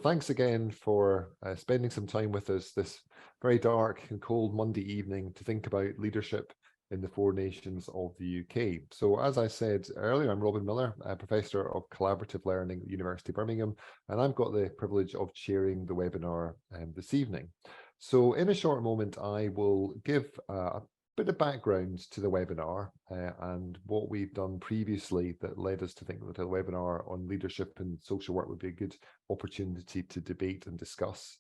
Thanks again for spending some time with us this very dark and cold Monday evening to think about leadership in the four nations of the UK. So as I said earlier, I'm Robin Miller, a Professor of Collaborative Learning at the University of Birmingham, and I've got the privilege of chairing the webinar this evening. So in a short moment, I will give a bit of background to the webinar and what we've done previously that led us to think that a webinar on leadership and social work would be a good opportunity to debate and discuss.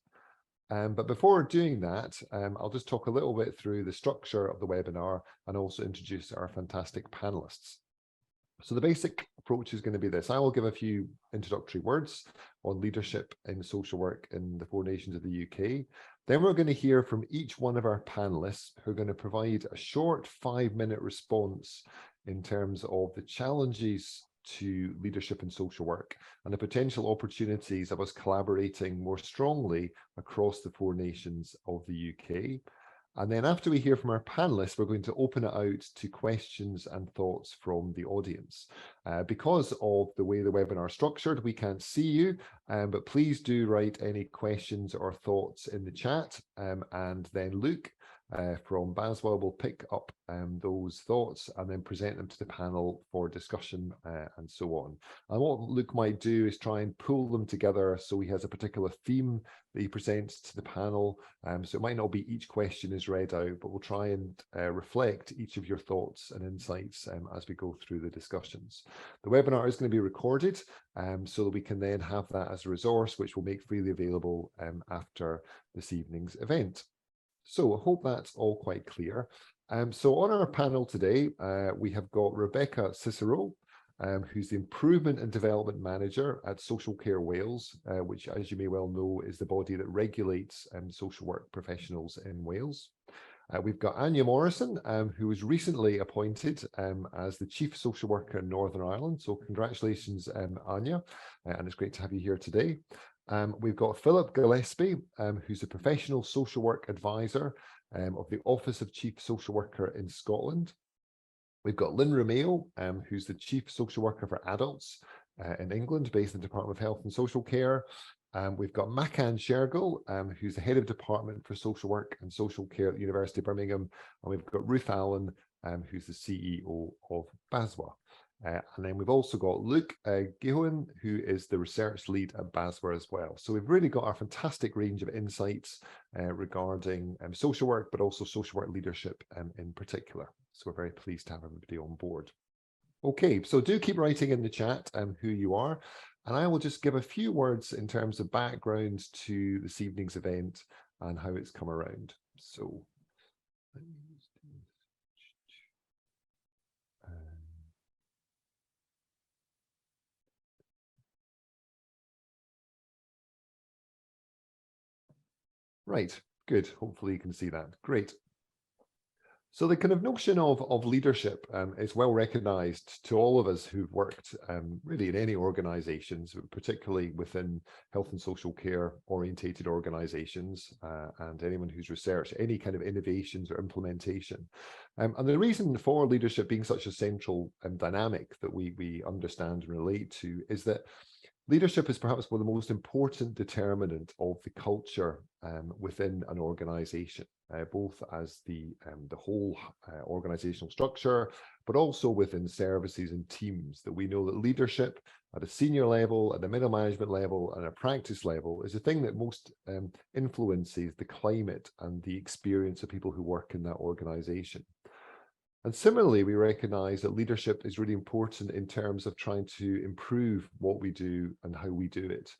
But before doing that, I'll just talk a little bit through the structure of the webinar and also introduce our fantastic panelists. So the basic approach is going to be this. I will give a few introductory words on leadership in social work in the four nations of the UK. Then we're going to hear from each one of our panelists who are going to provide a short 5-minute response in terms of the challenges to leadership in social work and the potential opportunities of us collaborating more strongly across the four nations of the UK. And then after we hear from our panelists, we're going to open it out to questions and thoughts from the audience. Because of the way the webinar is structured, we can't see you, but please do write any questions or thoughts in the chat, and then Luke from BASW will pick up those thoughts and then present them to the panel for discussion and so on. And what Luke might do is try and pull them together so he has a particular theme that he presents to the panel. So it might not be each question is read out, but we'll try and reflect each of your thoughts and insights as we go through the discussions. The webinar is going to be recorded so that we can then have that as a resource, which we'll make freely available after this evening's event. So I hope that's all quite clear. So on our panel today, we have got Rebecca Cicero, who's the Improvement and Development Manager at Social Care Wales, which, as you may well know, is the body that regulates social work professionals in Wales. We've got Aine Morrison, who was recently appointed as the Chief Social Worker in Northern Ireland. So congratulations, Aine, and it's great to have you here today. We've got Philip Gillespie, who's a professional social work advisor of the Office of Chief Social Worker in Scotland. We've got Lynn Romeo, who's the Chief Social Worker for Adults in England, based in the Department of Health and Social Care. We've got Makhan Shergill, who's the Head of Department for Social Work and Social Care at the University of Birmingham. And we've got Ruth Allen, who's the CEO of BASW. And then we've also got Luke Guillen, who is the research lead at BASW as well. So we've really got our fantastic range of insights regarding social work, but also social work leadership in particular. So we're very pleased to have everybody on board. Okay, so do keep writing in the chat who you are. And I will just give a few words in terms of background to this evening's event and how it's come around. So let me just do this. Right, good. Hopefully you can see that. Great. So the kind of notion of leadership is well recognized to all of us who've worked really in any organizations, particularly within health and social care orientated organizations, and anyone who's researched any kind of innovations or implementation. And the reason for leadership being such a central dynamic that we understand and relate to is that leadership is perhaps one of the most important determinant of the culture within an organization, both as the whole organizational structure, but also within services and teams. That we know that leadership at a senior level, at the middle management level, and a practice level is the thing that most influences the climate and the experience of people who work in that organization. And similarly, we recognize that leadership is really important in terms of trying to improve what we do and how we do it.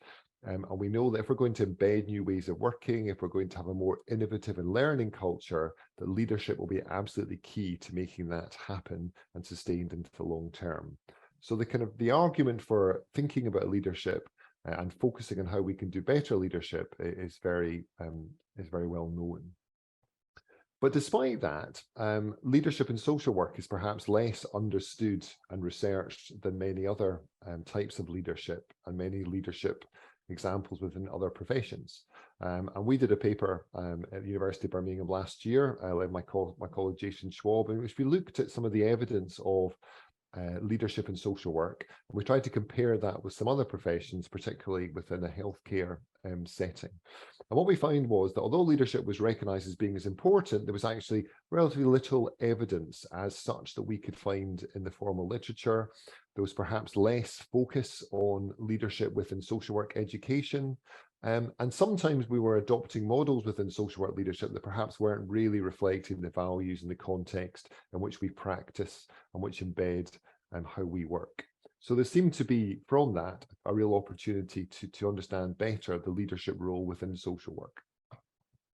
And we know that if we're going to embed new ways of working, if we're going to have a more innovative and learning culture, that leadership will be absolutely key to making that happen and sustained into the long term. So the argument for thinking about leadership and focusing on how we can do better leadership is very well known. But despite that, leadership in social work is perhaps less understood and researched than many other types of leadership and many leadership examples within other professions. And we did a paper at the University of Birmingham last year, led by my colleague Jason Schwab, in which we looked at some of the evidence of leadership in social work. And we tried to compare that with some other professions, particularly within a healthcare setting. And what we found was that although leadership was recognised as being as important, there was actually relatively little evidence as such that we could find in the formal literature. There was perhaps less focus on leadership within social work education. And sometimes we were adopting models within social work leadership that perhaps weren't really reflecting the values and the context in which we practice and which embed how we work. So there seemed to be, from that, a real opportunity to understand better the leadership role within social work.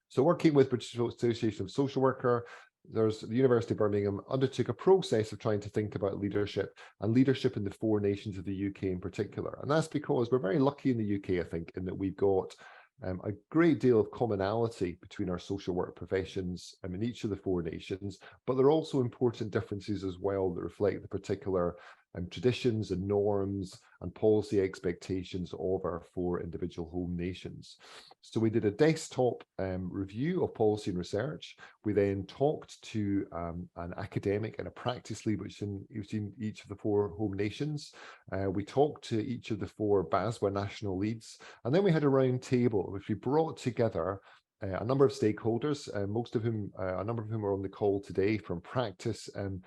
So working with British Association of Social Worker, there's the University of Birmingham undertook a process of trying to think about leadership and leadership in the 4 nations of the UK in particular. And that's because we're very lucky in the UK, I think, in that we've got a great deal of commonality between our social work professions in each of the 4 nations, but there are also important differences as well that reflect the particular traditions and norms and policy expectations of our 4 individual home nations. So we did a desktop review of policy and research. We then talked to an academic and a practice lead, which in each of the 4 home nations. We talked to each of the 4 BASW national leads, and then we had a round table, which we brought together a number of stakeholders, a number of whom are on the call today from practice and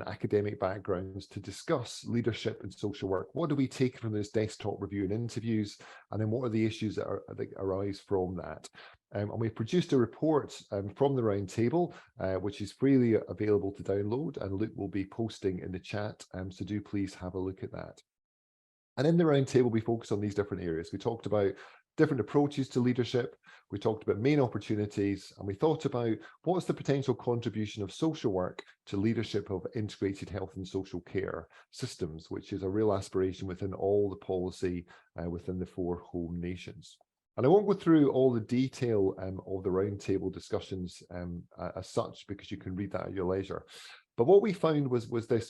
academic backgrounds, to discuss leadership and social work. What do we take from this desktop review and interviews? And then what are the issues that arise from that? And we've produced a report from the round table, which is freely available to download, and Luke will be posting in the chat. So do please have a look at that. And in the round table, we focus on these different areas. We talked about different approaches to leadership. We talked about main opportunities, and we thought about what's the potential contribution of social work to leadership of integrated health and social care systems, which is a real aspiration within all the policy within the 4 home nations. And I won't go through all the detail of the roundtable discussions as such, because you can read that at your leisure. But what we found was there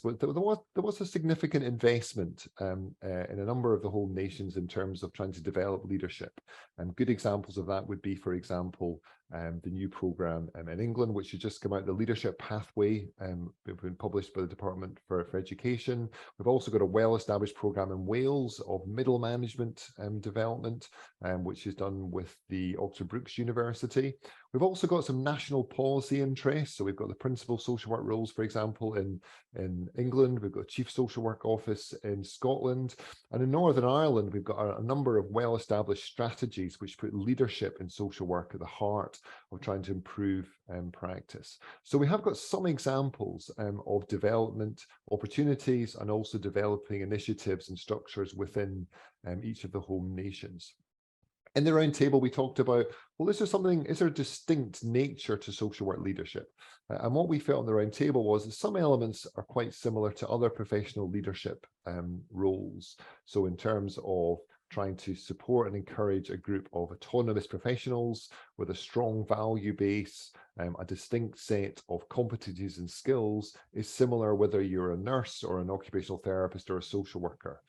was a significant investment in a number of the home nations in terms of trying to develop leadership. And good examples of that would be, for example, the new programme in England, which has just come out, the Leadership Pathway, been published by the Department for Education. We've also got a well-established programme in Wales of middle management development, which is done with the Oxford Brookes University. We've also got some national policy interests. So we've got the Principal Social Work Roles, for example, in England. We've got Chief Social Work Office in Scotland. And in Northern Ireland, we've got a number of well-established strategies which put leadership in social work at the heart of trying to improve practice. So we have got some examples of development opportunities and also developing initiatives and structures within each of the home nations. In the round table, we talked about, well, is there a distinct nature to social work leadership? And what we felt on the round table was that some elements are quite similar to other professional leadership roles. So in terms of trying to support and encourage a group of autonomous professionals with a strong value base, a distinct set of competencies and skills is similar whether you're a nurse or an occupational therapist or a social worker.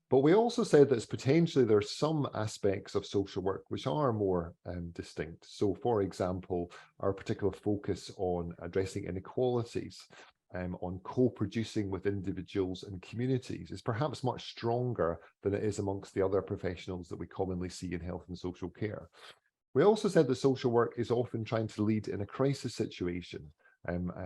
But we also said that potentially there are some aspects of social work which are more distinct. So, for example, our particular focus on addressing inequalities, on co-producing with individuals and communities is perhaps much stronger than it is amongst the other professionals that we commonly see in health and social care. We also said that social work is often trying to lead in a crisis situation.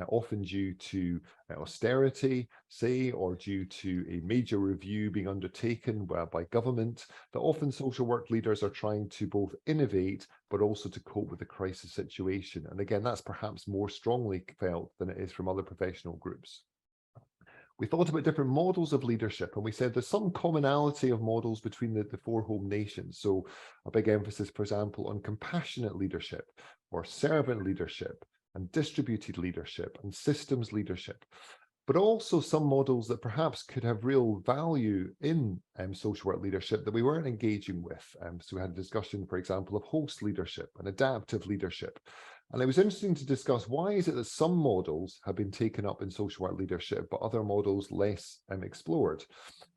Often due to austerity, say, or due to a major review being undertaken by government, that often social work leaders are trying to both innovate, but also to cope with the crisis situation. And again, that's perhaps more strongly felt than it is from other professional groups. We thought about different models of leadership, and we said there's some commonality of models between the 4 home nations. So a big emphasis, for example, on compassionate leadership or servant leadership, and distributed leadership and systems leadership, but also some models that perhaps could have real value in social work leadership that we weren't engaging with. So we had a discussion, for example, of host leadership and adaptive leadership. And it was interesting to discuss why is it that some models have been taken up in social work leadership, but other models less explored.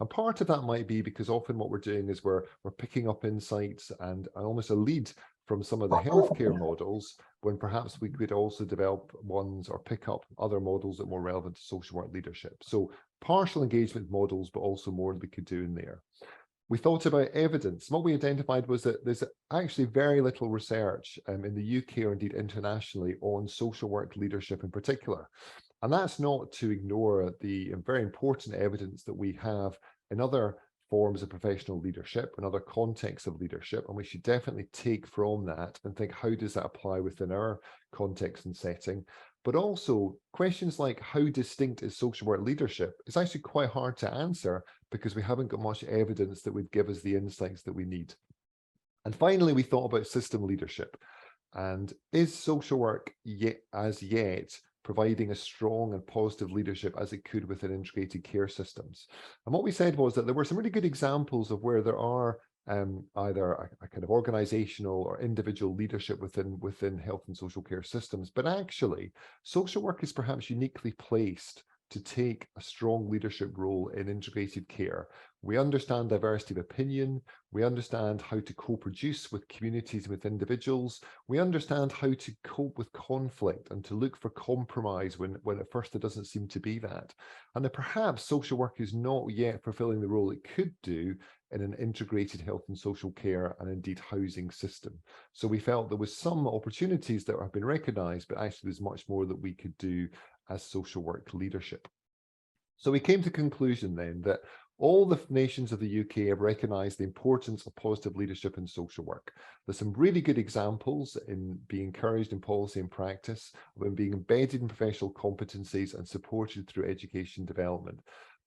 And part of that might be because often what we're doing is we're picking up insights and almost a lead from some of the healthcare models, when perhaps we could also develop ones or pick up other models that are more relevant to social work leadership. So partial engagement models, but also more we could do in there. We thought about evidence. What we identified was that there's actually very little research in the UK or indeed internationally on social work leadership in particular. And that's not to ignore the very important evidence that we have in other forms of professional leadership and other contexts of leadership. And we should definitely take from that and think, how does that apply within our context and setting? But also questions like how distinct is social work leadership is actually quite hard to answer because we haven't got much evidence that would give us the insights that we need. And finally, we thought about system leadership. And is social work yet providing a strong and positive leadership as it could within integrated care systems? And what we said was that there were some really good examples of where there are either a kind of organizational or individual leadership within health and social care systems, but actually social work is perhaps uniquely placed to take a strong leadership role in integrated care. We understand diversity of opinion. We understand how to co-produce with communities and with individuals. We understand how to cope with conflict and to look for compromise when at first there doesn't seem to be that. And that perhaps social work is not yet fulfilling the role it could do in an integrated health and social care and indeed housing system. So we felt there was some opportunities that have been recognized, but actually there's much more that we could do as social work leadership. So we came to the conclusion then that all the nations of the UK have recognized the importance of positive leadership in social work. There's some really good examples in being encouraged in policy and practice, of being embedded in professional competencies and supported through education development.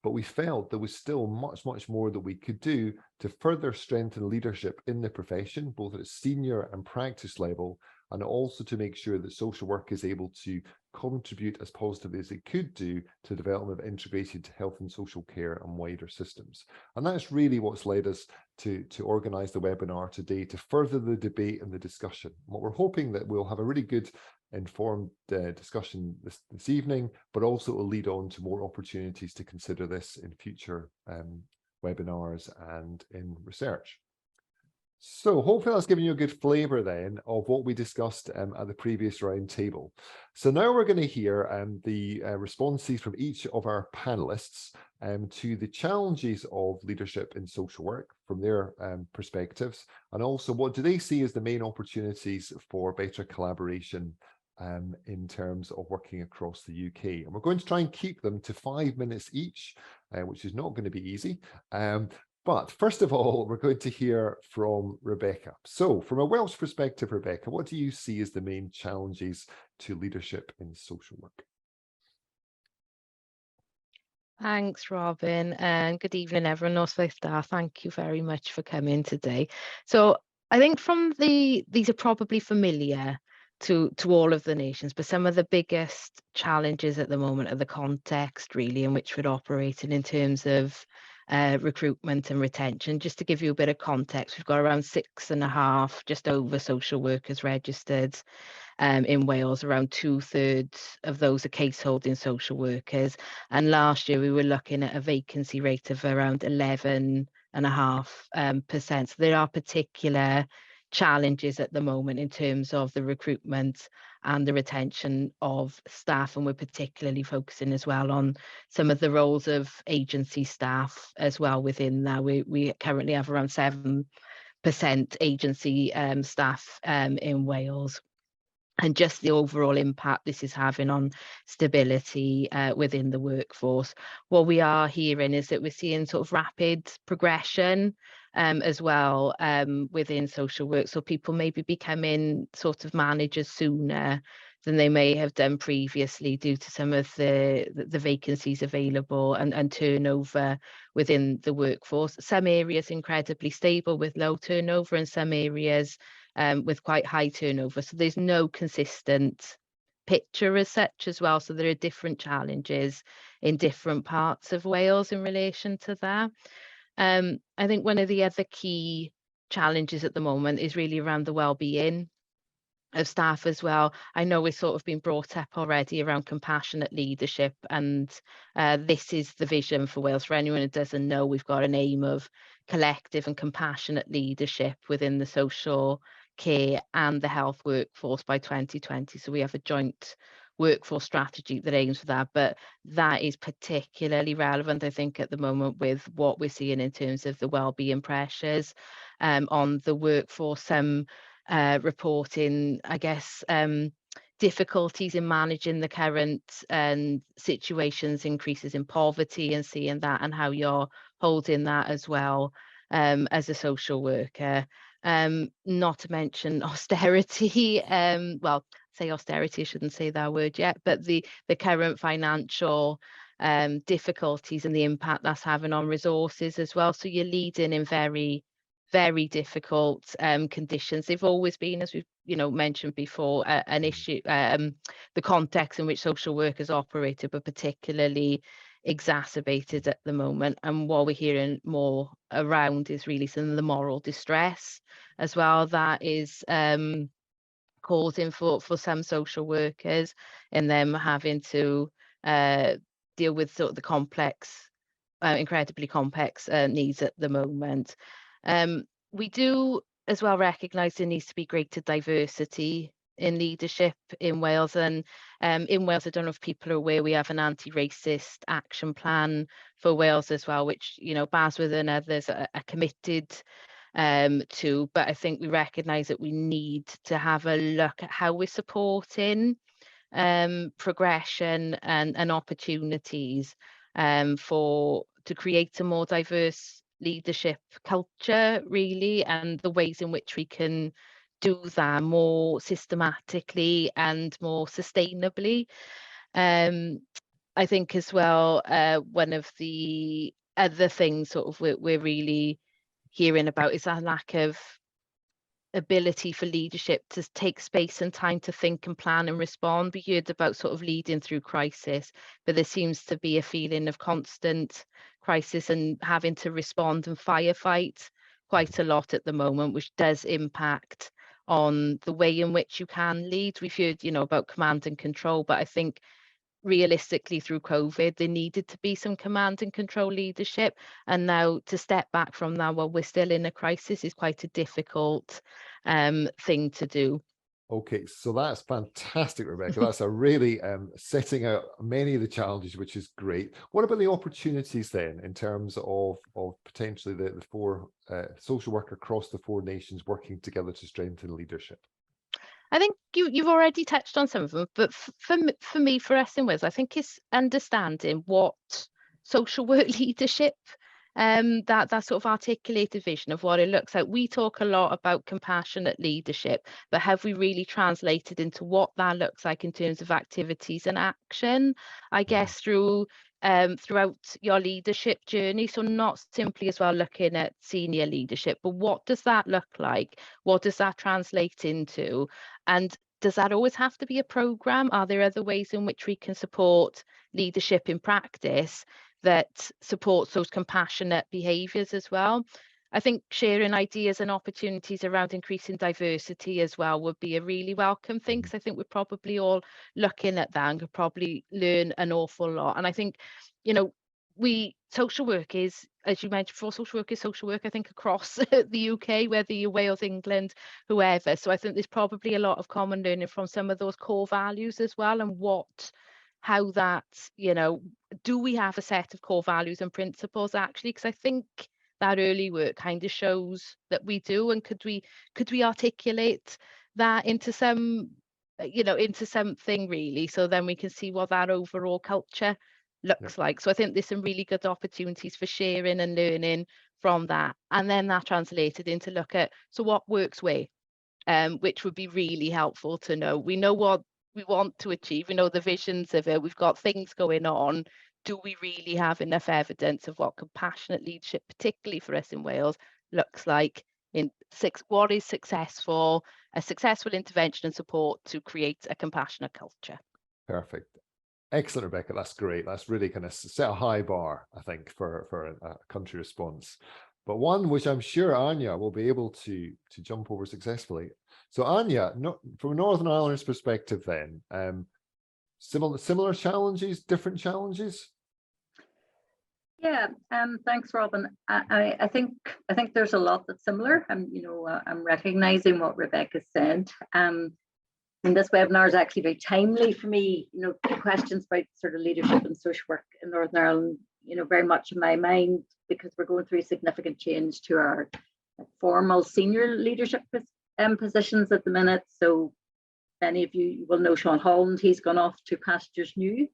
But we felt there was still much, much more that we could do to further strengthen leadership in the profession, both at senior and practice level, and also to make sure that social work is able to contribute as positively as it could do to the development of integrated health and social care and wider systems. And that's really what's led us to organise the webinar today, to further the debate and the discussion. What we're hoping that we'll have a really good informed discussion this evening, but also it will lead on to more opportunities to consider this in future webinars and in research. So hopefully that's given you a good flavour then of what we discussed at the previous round table. So now we're going to hear the responses from each of our panelists to the challenges of leadership in social work from their perspectives, and also what do they see as the main opportunities for better collaboration in terms of working across the UK. And we're going to try and keep them to 5 minutes each, which is not going to be easy. But first of all, we're going to hear from Rebecca. So from a Welsh perspective, Rebecca, what do you see as the main challenges to leadership in social work? Thanks, Robin, and good evening, everyone. Also, staff, thank you very much for coming today. So I think these are probably familiar to all of the nations, but some of the biggest challenges at the moment are the context really in which we're operating in terms of recruitment and retention. Just to give you a bit of context, we've got around 6.5, just over social workers registered in Wales. Around 2/3 of those are case holding social workers, and last year we were looking at a vacancy rate of around 11.5%. So there are particular challenges at the moment in terms of the recruitment and the retention of staff, and we're particularly focusing as well on some of the roles of agency staff as well within that. We currently have around 7% agency staff in Wales, and just the overall impact this is having on stability within the workforce. What we are hearing is that we're seeing sort of rapid progression as well within social work. So people may be becoming sort of managers sooner than they may have done previously due to some of the vacancies available and turnover within the workforce. Some areas incredibly stable with low turnover, and some areas with quite high turnover. So there's no consistent picture as such as well. So there are different challenges in different parts of Wales in relation to that. I think one of the other key challenges at the moment is really around the well-being of staff as well. I know we've sort of been brought up already around compassionate leadership, and this is the vision for Wales. For anyone who doesn't know, we've got an aim of collective and compassionate leadership within the social care and the health workforce by 2020. So we have a joint workforce strategy that aims for that, but that is particularly relevant, I think, at the moment with what we're seeing in terms of the wellbeing pressures on the workforce. Some reporting, I guess, difficulties in managing the current situations, increases in poverty, and seeing that and how you're holding that as well as a social worker. Not to mention austerity. Well, say austerity, I shouldn't say that word yet, but the current financial difficulties and the impact that's having on resources as well. So you're leading in very, very difficult conditions. They've always been, as we've mentioned before, an issue, the context in which social workers operated, but particularly exacerbated at the moment. And what we're hearing more around is really some of the moral distress as well that is causing for some social workers, and them having to deal with sort of the complex, incredibly complex needs at the moment. We do as well recognise there needs to be greater diversity in leadership in Wales, and in Wales, I don't know if people are aware, we have an anti-racist action plan for Wales as well, which BASW and others are committed to, but I think we recognise that we need to have a look at how we're supporting progression and opportunities to create a more diverse leadership culture, really, and the ways in which we can do that more systematically and more sustainably. I think as well, one of the other things sort of we're really hearing about is that lack of ability for leadership to take space and time to think and plan and respond. We heard about sort of leading through crisis, but there seems to be a feeling of constant crisis and having to respond and firefight quite a lot at the moment, which does impact on the way in which you can lead. We've heard, about command and control, but I think realistically through COVID, there needed to be some command and control leadership. And now to step back from that while we're still in a crisis is quite a difficult thing to do. Okay, so that's fantastic, Rebecca. That's a really setting out many of the challenges, which is great. What about the opportunities then, in terms of potentially the four social work across the four nations working together to strengthen leadership? I think you've already touched on some of them, but for us in Wales, I think it's understanding what social work leadership, that sort of articulated vision of what it looks like. We talk a lot about compassionate leadership, but have we really translated into what that looks like in terms of activities and action? I guess throughout your leadership journey. So not simply as well looking at senior leadership, but what does that look like? What does that translate into? And does that always have to be a program? Are there other ways in which we can support leadership in practice that supports those compassionate behaviours as well? I think sharing ideas and opportunities around increasing diversity as well would be a really welcome thing, because I think we're probably all looking at that and could probably learn an awful lot. And I think, social work is, as you mentioned before, social work, I think, across the UK, whether you're Wales, England, whoever. So I think there's probably a lot of common learning from some of those core values as well, and how that, do we have a set of core values and principles actually? Because I think that early work kind of shows that we do, and could we articulate that into into something really, so then we can see what that overall culture looks like. So I think there's some really good opportunities for sharing and learning from that, and then that translated into look at what works where, which would be really helpful to know. We know what we want to achieve, we know the visions of it, we've got things going on. Do we really have enough evidence of what compassionate leadership, particularly for us in Wales, looks like what is a successful intervention and support to create a compassionate culture? Perfect. Excellent, Rebecca. That's great. That's really kind of set a high bar, I think, for a country response, but one which I'm sure Aine will be able to jump over successfully. So Aine, from Northern Ireland's perspective then, similar challenges, different challenges? Yeah, thanks, Robin. I think there's a lot that's similar. I'm recognizing what Rebecca said. And this webinar is actually very timely for me. Questions about sort of leadership and social work in Northern Ireland, very much in my mind, because we're going through significant change to our formal senior leadership positions at the minute. So many of you will know Sean Holland. He's gone off to pastures new,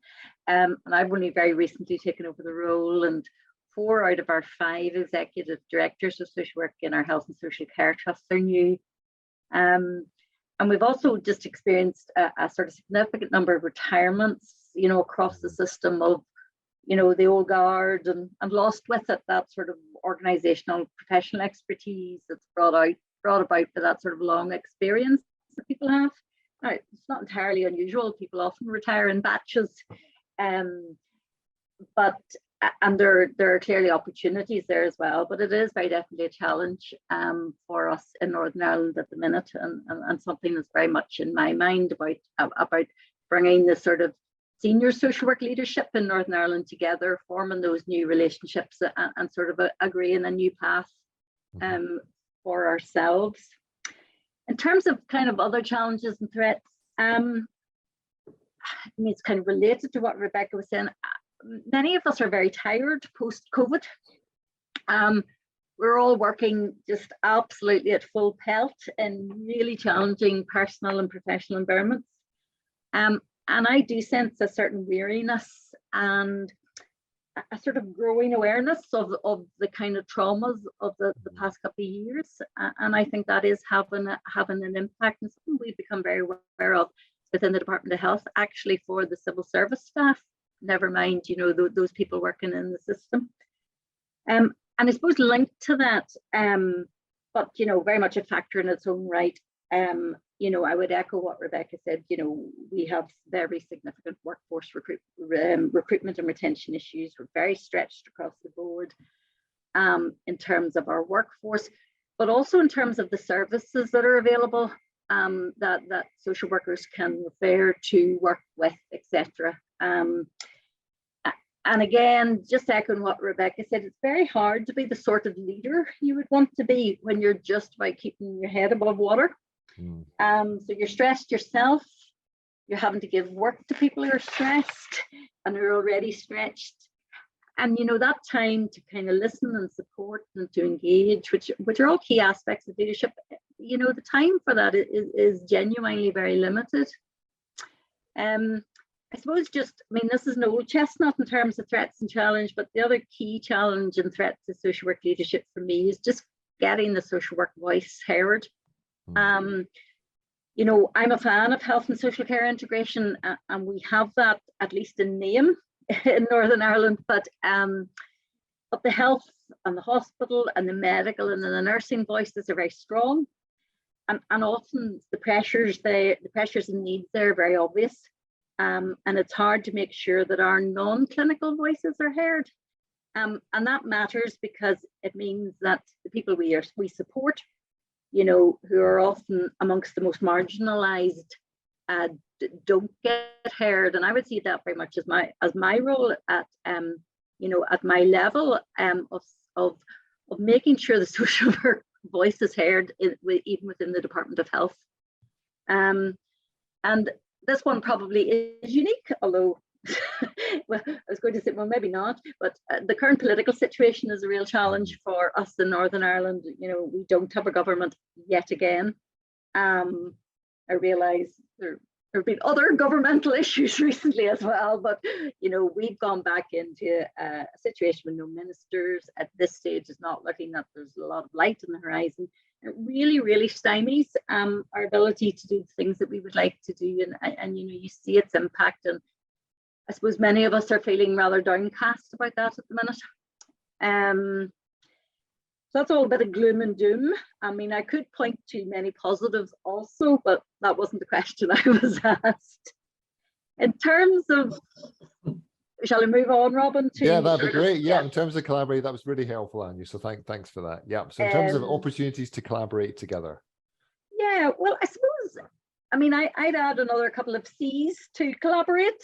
and I've only very recently taken over the role. And 4 out of our 5 executive directors of social work in our health and social care trusts are new. And we've also just experienced a sort of significant number of retirements, across the system of, the old guard, and lost with it that sort of organizational professional expertise that's brought about by that sort of long experience that people have. Now, it's not entirely unusual. People often retire in batches, but there are clearly opportunities there as well. But it is very definitely a challenge for us in Northern Ireland at the minute, and something that's very much in my mind about bringing the sort of senior social work leadership in Northern Ireland together, forming those new relationships, and sort of agreeing a new path for ourselves. In terms of kind of other challenges and threats, it's kind of related to what Rebecca was saying. Many of us are very tired post-COVID. We're all working just absolutely at full pelt in really challenging personal and professional environments. And I do sense a certain weariness and a sort of growing awareness of the kind of traumas of the past couple of years. And I think that is having an impact, and something we've become very aware of within the Department of Health, actually, for the civil service staff, never mind, those people working in the system. And I suppose linked to that, but, very much a factor in its own right, I would echo what Rebecca said. We have very significant workforce recruitment and retention issues. We're very stretched across the board in terms of our workforce, but also in terms of the services that are available, that social workers can refer to, work with, etc. And again, just echoing what Rebecca said, it's very hard to be the sort of leader you would want to be when you're just about keeping your head above water. So you're stressed yourself, you're having to give work to people who are stressed and who are already stretched. And that time to kind of listen and support and to engage, which are all key aspects of leadership, the time for that is genuinely very limited. I suppose this is an old chestnut in terms of threats and challenge, but the other key challenge and threat to social work leadership for me is just getting the social work voice heard. I'm a fan of health and social care integration, and we have that, at least in name, in Northern Ireland, but the health and the hospital and the medical and the nursing voices are very strong, and often the pressures and needs there are very obvious, and it's hard to make sure that our non-clinical voices are heard, and that matters because it means that the people we support, who are often amongst the most marginalized, don't get heard. And I would see that very much as my role at at my level of making sure the social work voice is heard, even within the Department of Health. And this one probably is unique, although well, I was going to say, well, maybe not, but the current political situation is a real challenge for us in Northern Ireland. We don't have a government yet again. I realise there have been other governmental issues recently as well, but we've gone back into a situation with no ministers. At this stage, it's not looking that there's a lot of light on the horizon. It really, really stymies our ability to do the things that we would like to do, and you see its impact. And I suppose many of us are feeling rather downcast about that at the minute. So that's all a bit of gloom and doom. I could point to many positives also, but that wasn't the question I was asked. In terms of, shall I move on, Robin? Yeah, that'd be great. Yeah, in terms of collaborating, that was really helpful, Aine. So thanks for that. Yeah. So in terms of opportunities to collaborate together. Yeah, well, I suppose, I'd add another couple of C's to collaborate,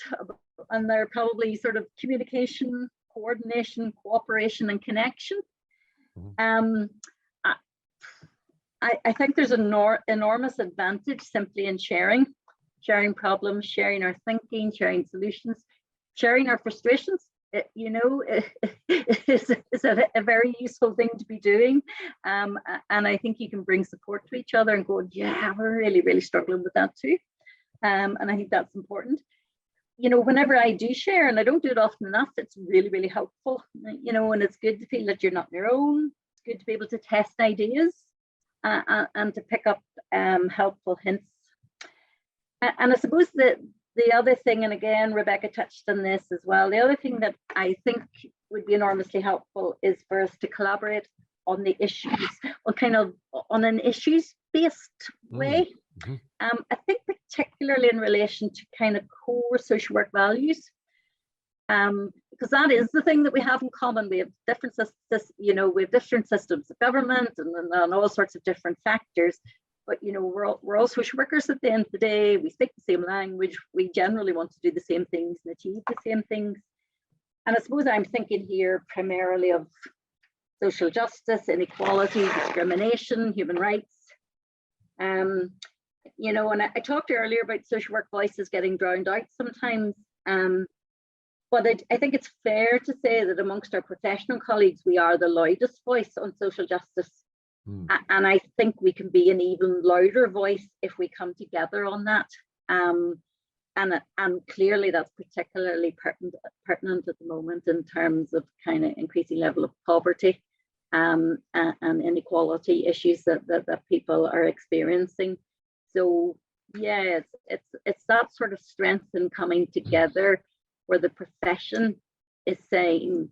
and they're probably sort of communication, coordination, cooperation, and connection. I think there's an enormous advantage simply in sharing problems, sharing our thinking, sharing solutions, sharing our frustrations. Is a very useful thing to be doing. And I think you can bring support to each other and go, yeah, we're really, really struggling with that too. And I think that's important. Whenever I do share, and I don't do it often enough, it's really, really helpful. And it's good to feel that you're not on your own. It's good to be able to test ideas and to pick up helpful hints. And I suppose that the other thing, and again, Rebecca touched on this as well, the other thing that I think would be enormously helpful is for us to collaborate on the issues, on an issues-based way. I think particularly in relation to kind of core social work values, because that is the thing that we have in common. We have different systems of government and all sorts of different factors. But we're all social workers at the end of the day. We speak the same language. We generally want to do the same things and achieve the same things. And I suppose I'm thinking here primarily of social justice, inequality, discrimination, human rights. And I talked earlier about social work voices getting drowned out sometimes. But I think it's fair to say that amongst our professional colleagues, we are the loudest voice on social justice. And I think we can be an even louder voice if we come together on that. And clearly that's particularly pertinent at the moment in terms of kind of increasing level of poverty and inequality issues that people are experiencing. So yeah, it's that sort of strength in coming together where the profession is saying,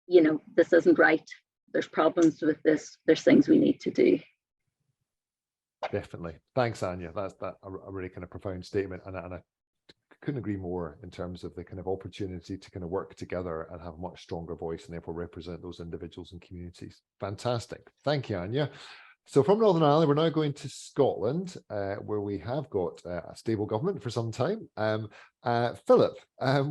this isn't right. There's problems with this. There's things we need to do. Definitely. Thanks, Aine. That's a really kind of profound statement. And I couldn't agree more in terms of the kind of opportunity to kind of work together and have a much stronger voice and therefore represent those individuals and communities. Fantastic. Thank you, Aine. So from Northern Ireland, we're now going to Scotland, where we have got a stable government for some time. Philip,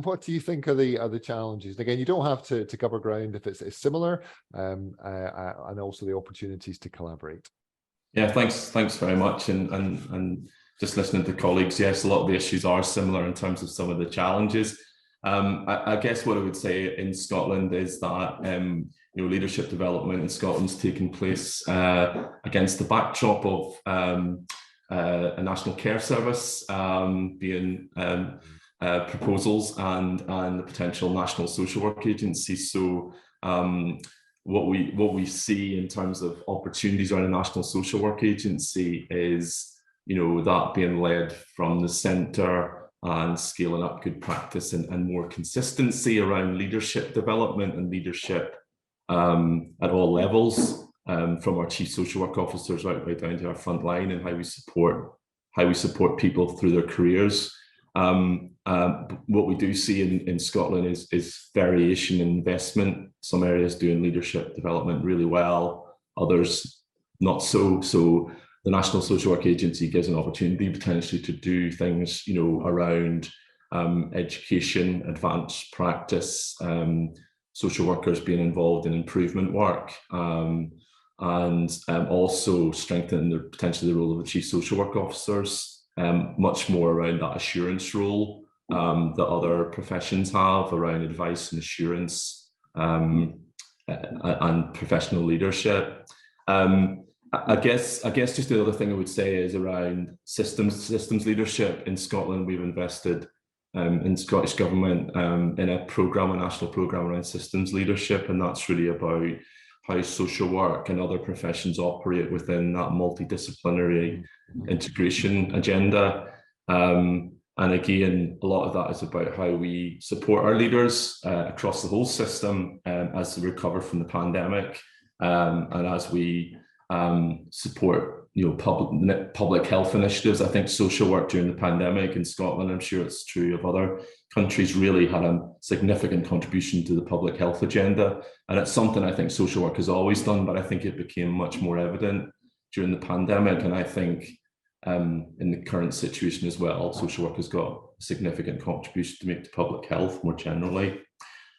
what do you think are the challenges? And again, you don't have to cover ground if it's similar, and also the opportunities to collaborate. Yeah, thanks very much. And just listening to colleagues, yes, a lot of the issues are similar in terms of some of the challenges. I guess what I would say in Scotland is that leadership development in Scotland's taking place against the backdrop of a national care service being proposals and the potential national social work agency. So what we see in terms of opportunities around a national social work agency is that being led from the centre and scaling up good practice and more consistency around leadership development and leadership at all levels, from our chief social work officers right way down to our front line, and how we support people through their careers. What we do see in Scotland is variation in investment. Some areas doing leadership development really well, others not so. So the National Social Work Agency gives an opportunity potentially to do things, around education, advanced practice, social workers being involved in improvement work, and also strengthen potentially the role of the chief social work officers, much more around that assurance role that other professions have around advice and assurance and professional leadership. I guess just the other thing I would say is around systems leadership in Scotland. We've invested in Scottish Government in a national programme around systems leadership, and that's really about how social work and other professions operate within that multidisciplinary integration agenda. And again, a lot of that is about how we support our leaders across the whole system as they recover from the pandemic, and as we support public health initiatives. I think social work during the pandemic in Scotland, I'm sure it's true of other countries, really had a significant contribution to the public health agenda. And it's something I think social work has always done, but I think it became much more evident during the pandemic. And I think in the current situation as well, social work has got a significant contribution to make to public health more generally.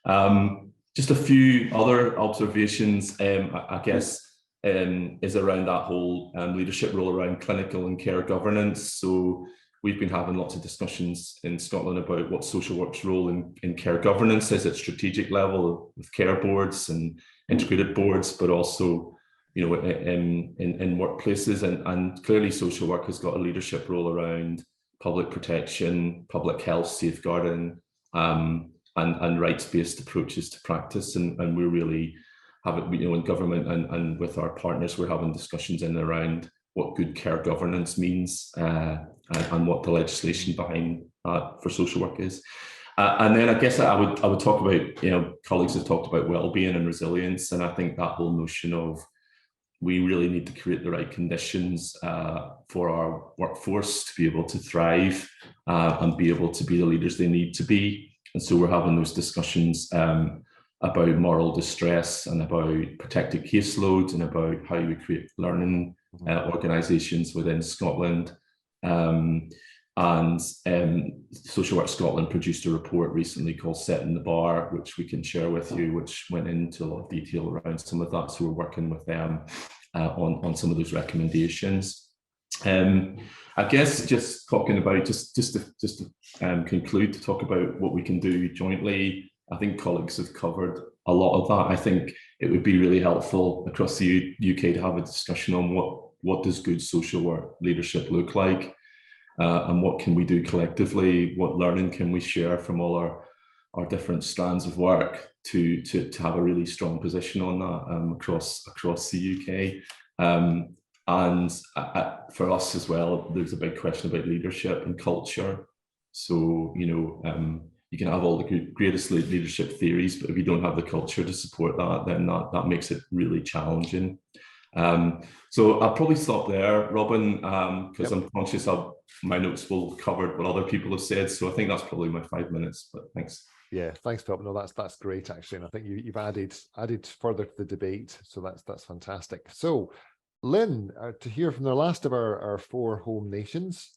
Just a few other observations, I guess, is around that whole leadership role around clinical and care governance. So we've been having lots of discussions in Scotland about what social work's role in care governance is at strategic level with care boards and integrated boards, but also, you know, in workplaces. And clearly social work has got a leadership role around public protection, public health, safeguarding, and rights-based approaches to practice. And we're really having, you know, in government and with our partners, we're having discussions in and around what good care governance means and what the legislation behind that for social work is. And then I guess I would talk about, you know, colleagues have talked about well-being and resilience, and I think that whole notion of we really need to create the right conditions for our workforce to be able to thrive and be able to be the leaders they need to be. And so we're having those discussions about moral distress and about protected caseloads and about how we create learning organisations within Scotland. And Social Work Scotland produced a report recently called Setting the Bar, which we can share with you, which went into a lot of detail around some of that. So we're working with them on some of those recommendations. I guess just talking about, just to conclude, to talk about what we can do jointly. I think colleagues have covered a lot of that. I think it would be really helpful across the UK to have a discussion on what does good social work leadership look like, and what can we do collectively, what learning can we share from all our different strands of work to have a really strong position on that across the UK. And for us as well, there's a big question about leadership and culture. So, you know, you can have all the greatest leadership theories, but if you don't have the culture to support that, then that makes it really challenging. So I'll probably stop there, Robin, because I'm conscious my notes will cover what other people have said. So I think that's probably my 5 minutes, but thanks. Yeah, thanks, Philip. No, that's great, actually. And I think you've added further to the debate. So that's fantastic. So Lynn, to hear from the last of our 4 home nations.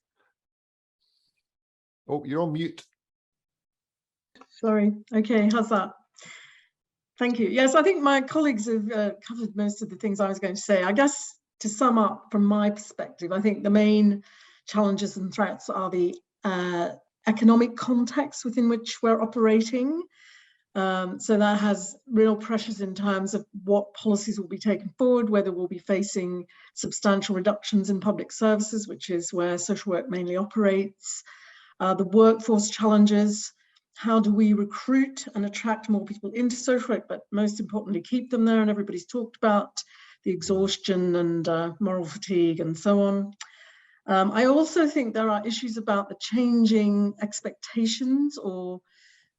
Oh, you're on mute. Sorry. Okay, how's that? Thank you. Yes, I think my colleagues have covered most of the things I was going to say. I guess to sum up from my perspective, I think the main challenges and threats are the economic context within which we're operating. So that has real pressures in terms of what policies will be taken forward, whether we'll be facing substantial reductions in public services, which is where social work mainly operates, the workforce challenges. How do we recruit and attract more people into social work, but most importantly, keep them there? And everybody's talked about the exhaustion and moral fatigue and so on. I also think there are issues about the changing expectations, or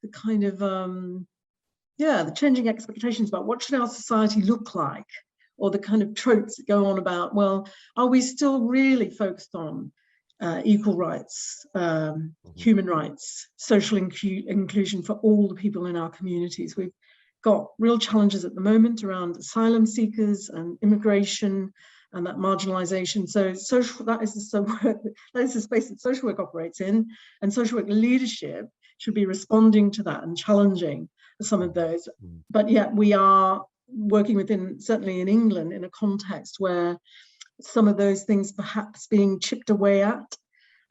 the kind of, the changing expectations about what should our society look like, or the kind of tropes that go on about, well, are we still really focused on equal rights, human rights, social inclusion for all the people in our communities? We've got real challenges at the moment around asylum seekers and immigration and that marginalization. So that is the space that social work operates in, and social work leadership should be responding to that and challenging some of those. But yet we are working within, certainly in England, in a context where some of those things perhaps being chipped away at.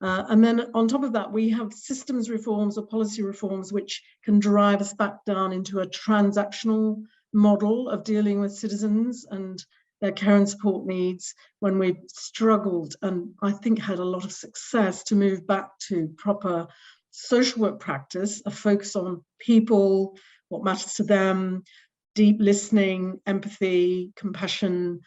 And then on top of that, we have systems reforms or policy reforms which can drive us back down into a transactional model of dealing with citizens and their care and support needs, when we've struggled and I think had a lot of success to move back to proper social work practice, a focus on people, what matters to them, deep listening, empathy, compassion,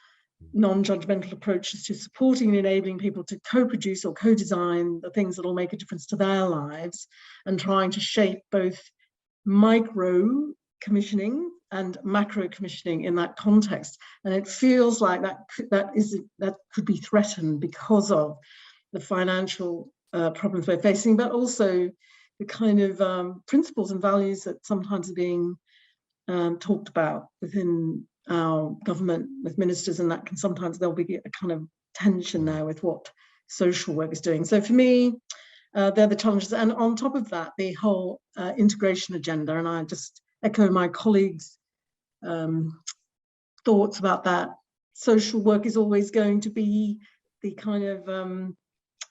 non-judgmental approaches to supporting and enabling people to co-produce or co-design the things that will make a difference to their lives, and trying to shape both micro commissioning and macro commissioning in that context. And it feels like that could be threatened because of the financial problems we're facing, but also the kind of principles and values that sometimes are being talked about within our government with ministers, and that can sometimes there'll be a kind of tension there with what social work is doing. So for me, they're the challenges. And on top of that, the whole integration agenda, and I just echo my colleagues' thoughts about that. Social work is always going to be the kind of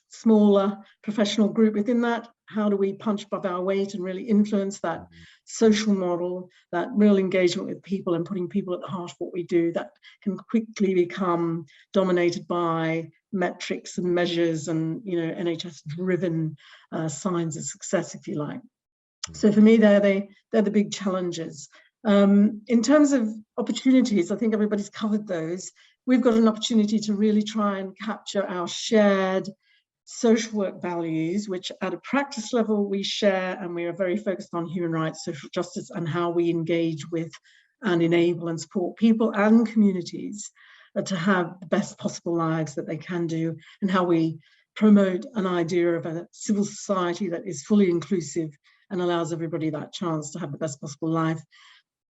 smaller professional group within that. How do we punch above our weight and really influence that social model, that real engagement with people and putting people at the heart of what we do, that can quickly become dominated by metrics and measures and, you know, NHS-driven signs of success, if you like. So for me, they're the big challenges. In terms of opportunities, I think everybody's covered those. We've got an opportunity to really try and capture our shared social work values, which at a practice level we share, and we are very focused on human rights, social justice, and how we engage with and enable and support people and communities to have the best possible lives that they can do, and how we promote an idea of a civil society that is fully inclusive and allows everybody that chance to have the best possible life.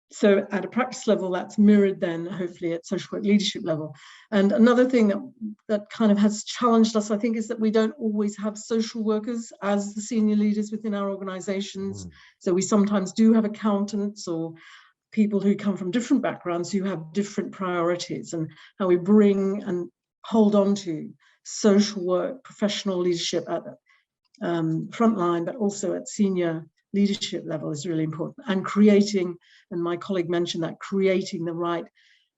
So at a practice level, that's mirrored then hopefully at social work leadership level. And another thing that kind of has challenged us, I think, is that we don't always have social workers as the senior leaders within our organizations. So we sometimes do have accountants or people who come from different backgrounds who have different priorities, and how we bring and hold on to social work, professional leadership at the frontline, but also at senior leadership level is really important. And creating, and my colleague mentioned that, creating the right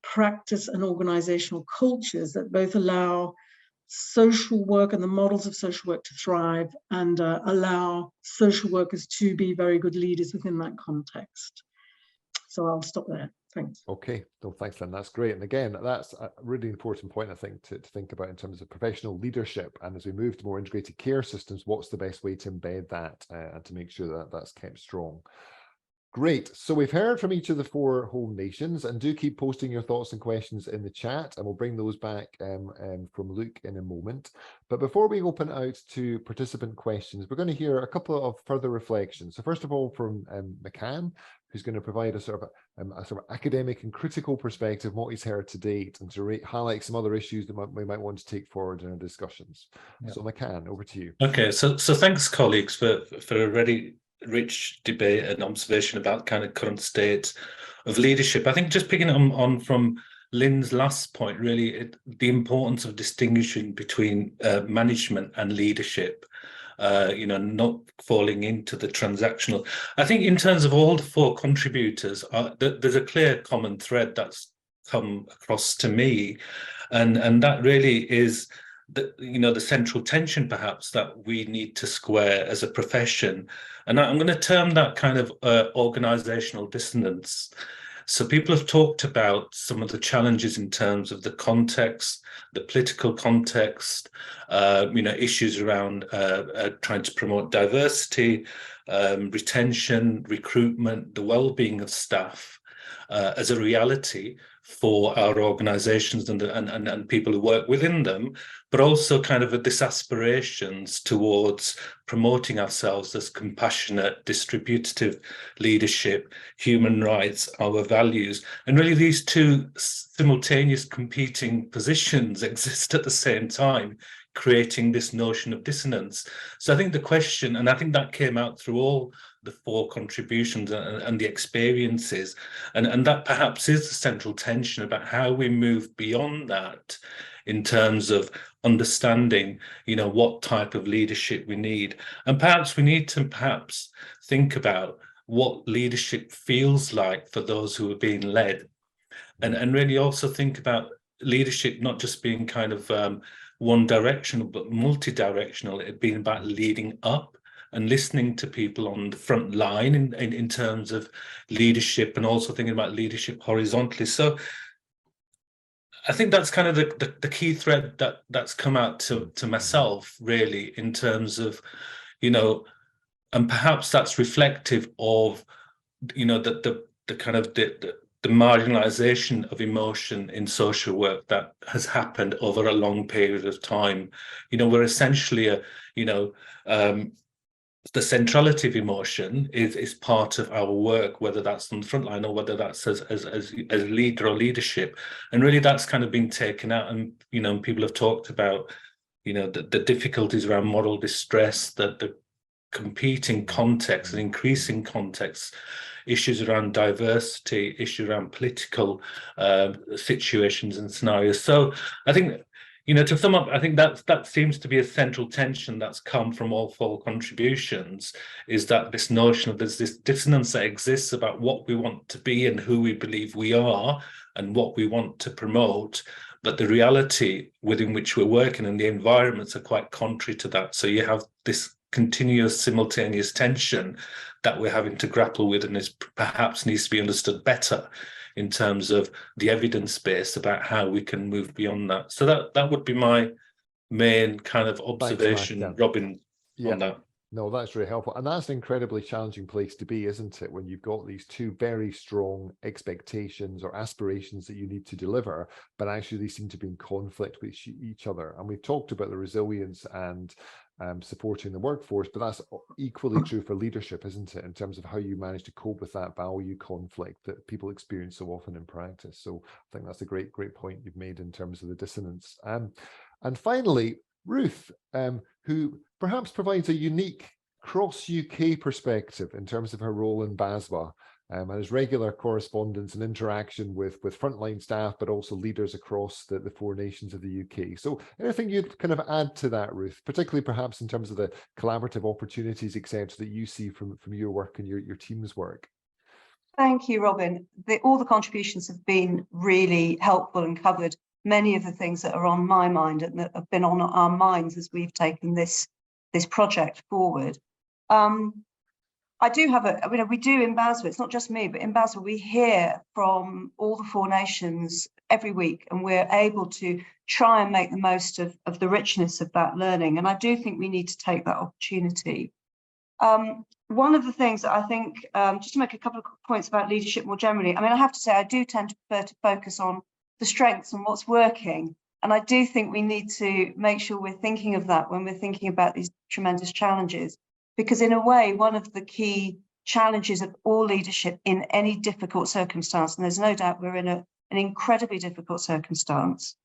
practice and organizational cultures that both allow social work and the models of social work to thrive, and allow social workers to be very good leaders within that context. So I'll stop there. Thanks. Okay, no, thanks, Lynn. That's great. And again, that's a really important point, I think, to think about in terms of professional leadership. And as we move to more integrated care systems, what's the best way to embed that and to make sure that that's kept strong? Great. So we've heard from each of the 4 home nations, and do keep posting your thoughts and questions in the chat, and we'll bring those back from Luke in a moment. But before we open out to participant questions, we're going to hear a couple of further reflections. So first of all, from Makhan, who's going to provide a sort of academic and critical perspective on what he's heard to date, and to highlight some other issues that we might want to take forward in our discussions. Yeah. So Makhan, over to you. Okay, so thanks, colleagues, for a really rich debate and observation about kind of current state of leadership. I think just picking on from Lynn's last point, really, the importance of distinguishing between management and leadership. You know, not falling into the transactional. I think in terms of all the 4 contributors, there's a clear common thread that's come across to me, and that really is the central tension perhaps that we need to square as a profession. And I'm going to term that kind of organizational dissonance. So people have talked about some of the challenges in terms of the context, the political context, issues around trying to promote diversity, retention, recruitment, the well-being of staff as a reality for our organizations and people who work within them, but also kind of this aspirations towards promoting ourselves as compassionate, distributive leadership, human rights, our values. And really these 2 simultaneous competing positions exist at the same time, creating this notion of dissonance. So I think the question, and I think that came out through all the 4 contributions and the experiences, and that perhaps is the central tension about how we move beyond that in terms of understanding, what type of leadership we need. And perhaps we need to think about what leadership feels like for those who are being led, and really also think about leadership not just being kind of one directional, but multi-directional, it being about leading up and listening to people on the front line in terms of leadership, and also thinking about leadership horizontally. So I think that's kind of the key thread that's come out to myself, really, in terms of, and perhaps that's reflective of, the kind of the marginalization of emotion in social work that has happened over a long period of time. We're essentially the centrality of emotion is part of our work, whether that's on the front line or whether that's as leader or leadership. And really that's kind of been taken out, and people have talked about the difficulties around moral distress, that the competing context and increasing context issues around diversity, issues around political situations and scenarios. So I think, you know, to sum up, I think that seems to be a central tension that's come from all four contributions, is that this notion of there's this dissonance that exists about what we want to be and who we believe we are and what we want to promote, but the reality within which we're working and the environments are quite contrary to that. So you have this continuous simultaneous tension that we're having to grapple with, and is perhaps needs to be understood better in terms of the evidence base about how we can move beyond that. So that would be my main kind of observation. Thanks, Robin, yeah. on that. No, that's really helpful. And that's an incredibly challenging place to be, isn't it? When you've got these two very strong expectations or aspirations that you need to deliver, but actually they seem to be in conflict with each other. And we've talked about the resilience and supporting the workforce, but that's equally true for leadership, isn't it? In terms of how you manage to cope with that value conflict that people experience so often in practice. So I think that's a great point you've made in terms of the dissonance. And finally, Ruth, who perhaps provides a unique cross-UK perspective in terms of her role in BASW, and has regular correspondence and interaction with frontline staff, but also leaders across the four nations of the UK. So anything you'd kind of add to that, Ruth, particularly perhaps in terms of the collaborative opportunities, etc., that you see from your work and your team's work? Thank you, Robin. All the contributions have been really helpful and covered many of the things that are on my mind and that have been on our minds as we've taken this project forward. I do have we do in BASW, it's not just me, but in BASW we hear from all the four nations every week, and we're able to try and make the most of the richness of that learning. And I do think we need to take that opportunity. One of the things that I think, just to make a couple of points about leadership more generally, I mean, I have to say, I do tend to prefer to focus on the strengths and what's working. And I do think we need to make sure we're thinking of that when we're thinking about these tremendous challenges. Because in a way, one of the key challenges of all leadership in any difficult circumstance, and there's no doubt we're in an incredibly difficult circumstance,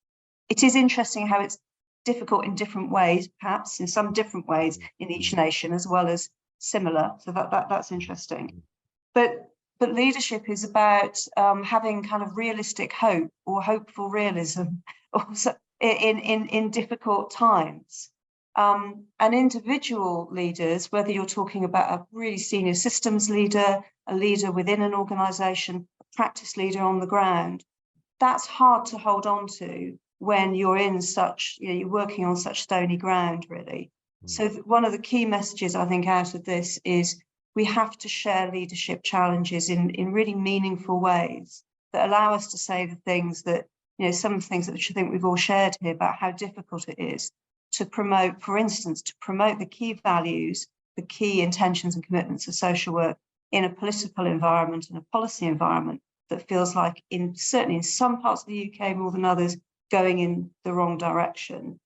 it is interesting how it's difficult in different ways, perhaps in some different ways in each nation, as well as similar. So that's interesting. But leadership is about having kind of realistic hope or hopeful realism also in difficult times. And individual leaders, whether you're talking about a really senior systems leader, a leader within an organisation, a practice leader on the ground, that's hard to hold on to when you're in such, you're working on such stony ground, really. So one of the key messages I think out of this is we have to share leadership challenges in really meaningful ways that allow us to say the things that, some of the things that I think we've all shared here about how difficult it is to promote, for instance, to promote the key values, the key intentions and commitments of social work in a political environment and a policy environment that feels like, certainly in some parts of the UK more than others, going in the wrong direction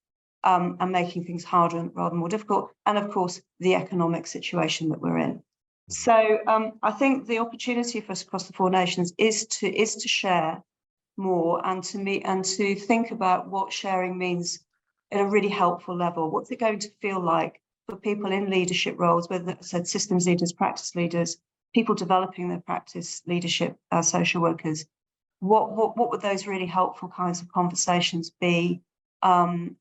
and making things harder and rather more difficult. And of course, the economic situation that we're in. So I think the opportunity for us across the four nations is to share more and to think about what sharing means at a really helpful level. What's it going to feel like for people in leadership roles, whether it's systems leaders, practice leaders, people developing their practice leadership as social workers? What would those really helpful kinds of conversations be? And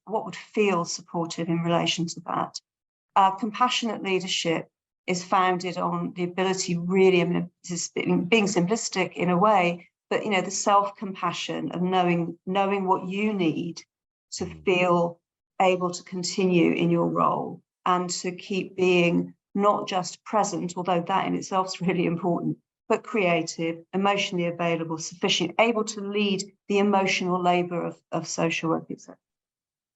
what would feel supportive in relation to that? Compassionate leadership is founded on the ability, really, I mean, being simplistic in a way, but the self-compassion of knowing what you need to feel able to continue in your role and to keep being not just present, although that in itself is really important, but creative, emotionally available, sufficient, able to lead the emotional labour of social work, etc.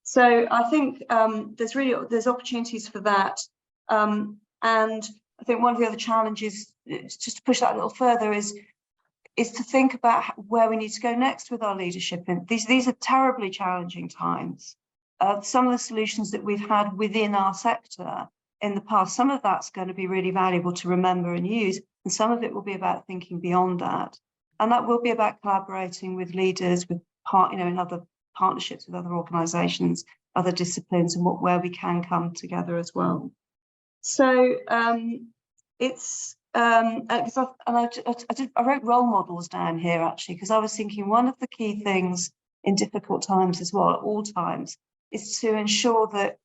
So I think there's opportunities for that. And I think one of the other challenges, just to push that a little further, is to think about where we need to go next with our leadership. And these are terribly challenging times. Some of the solutions that we've had within our sector in the past, some of that's going to be really valuable to remember and use, and some of it will be about thinking beyond that. And that will be about collaborating with leaders, with in other partnerships with other organisations, other disciplines, and where we can come together as well. So it's because I wrote role models down here actually, because I was thinking one of the key things in difficult times as well, at all times, is to ensure that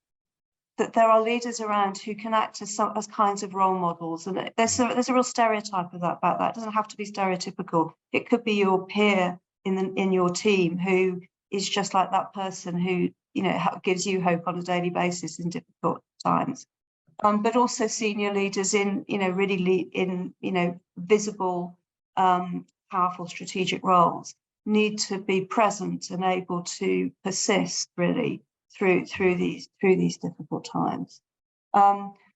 there are leaders around who can act as kinds of role models. And there's a real stereotype of that about that. It doesn't have to be stereotypical. It could be your peer in your team who is just like that person who, you know, gives you hope on a daily basis in difficult times. But also senior leaders in, you know, really visible, powerful strategic roles need to be present and able to persist really through these difficult times.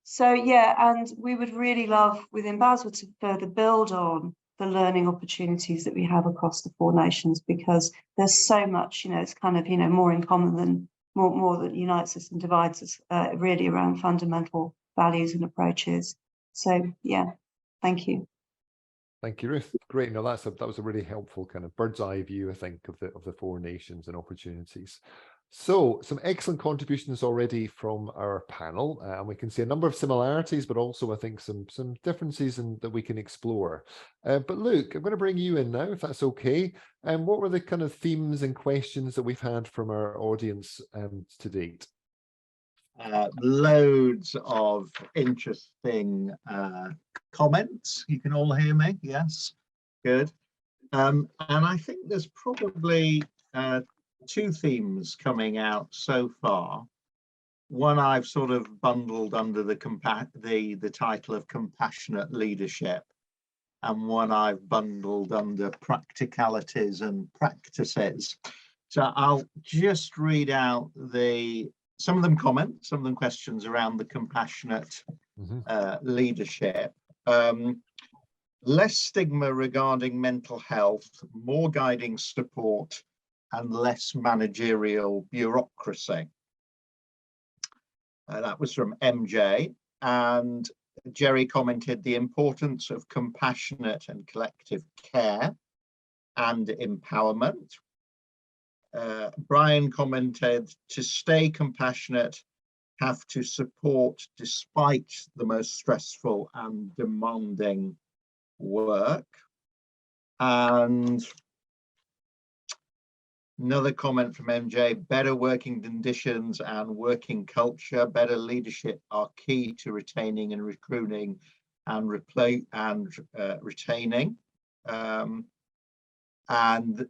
So yeah, and we would really love within BASW to further build on the learning opportunities that we have across the 4 nations, because there's so much, you know, it's kind of, you know, more in common than more that unites us and divides us, really around fundamental values and approaches. So yeah, thank you. Thank you, Ruth. Great. No, that was a really helpful kind of bird's eye view, I think, of the 4 nations and opportunities. So some excellent contributions already from our panel, and we can see a number of similarities, but also I think some differences that we can explore. But Luke, I'm going to bring you in now, if that's okay. And what were the kind of themes and questions that we've had from our audience to date? Loads of interesting comments. You can all hear me? Yes, good. And I think there's probably 2 themes coming out so far. One I've sort of bundled under the title of compassionate leadership, and one I've bundled under practicalities and practices. So I'll just read out some of them comments, some of them questions around the compassionate leadership. Less stigma regarding mental health, more guiding support, and less managerial bureaucracy. That was from MJ. And Jerry commented the importance of compassionate and collective care and empowerment. Brian commented, to stay compassionate, have to support despite the most stressful and demanding work. And another comment from MJ, better working conditions and working culture, better leadership are key to retaining and recruiting and retaining. And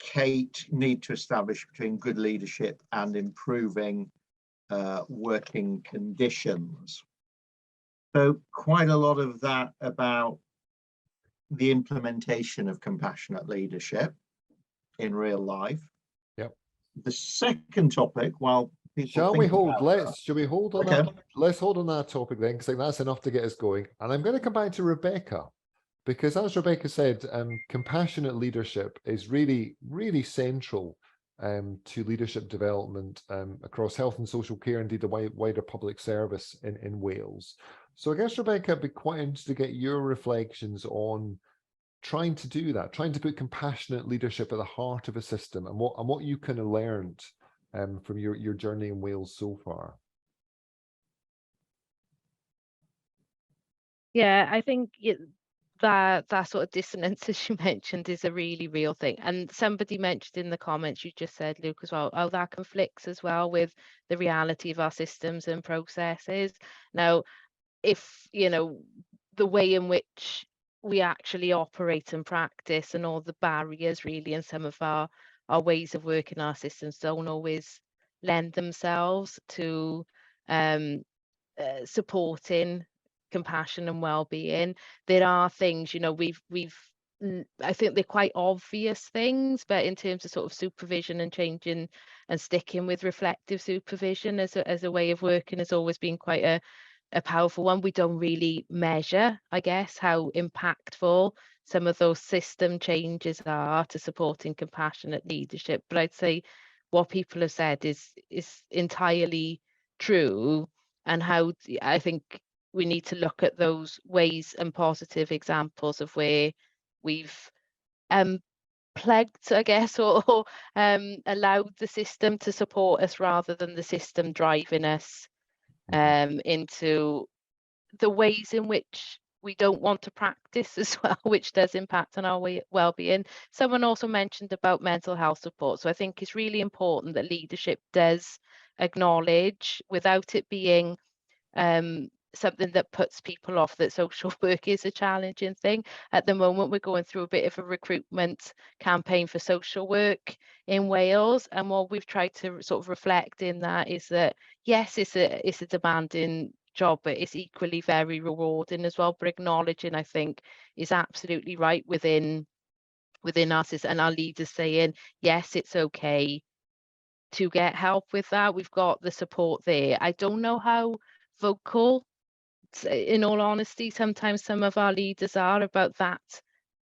Kate, need to establish between good leadership and improving working conditions. So quite a lot of that about the implementation of compassionate leadership in real life. Yep. The second topic, while people should we hold on okay. that? Let's hold on that topic then, because I think that's enough to get us going. And I'm going to come back to Rebecca, because as Rebecca said, compassionate leadership is really, really central to leadership development across health and social care, indeed the wider public service in Wales. So I guess, Rebecca, I'd be quite interested to get your reflections on trying to do that, trying to put compassionate leadership at the heart of a system, and what you kind of learned from your journey in Wales so far. Yeah, I think that sort of dissonance, as you mentioned, is a really real thing. And somebody mentioned in the comments, you just said, Luke, as well, oh, that conflicts as well with the reality of our systems and processes. Now, if, you know, the way in which we actually operate and practice and all the barriers really in some of our ways of working, our systems don't always lend themselves to supporting compassion and well-being. There are things, you know, I think they're quite obvious things, but in terms of sort of supervision and changing and sticking with reflective supervision as a way of working has always been quite a powerful one. We don't really measure, I guess, how impactful some of those system changes are to supporting compassionate leadership. But I'd say what people have said is entirely true, and how I think we need to look at those ways and positive examples of where we've plagued, I guess, or allowed the system to support us rather than the system driving us into the ways in which we don't want to practice as well, which does impact on our well-being. Someone also mentioned about mental health support. So I think it's really important that leadership does acknowledge, without it being something that puts people off, that social work is a challenging thing. At the moment, we're going through a bit of a recruitment campaign for social work in Wales. And what we've tried to sort of reflect in that is that, yes, it's a demanding job, but it's equally very rewarding as well. But acknowledging, I think, is absolutely right within us, and our leaders saying, yes, it's okay to get help with that. We've got the support there. I don't know how vocal, in all honesty, sometimes some of our leaders are about that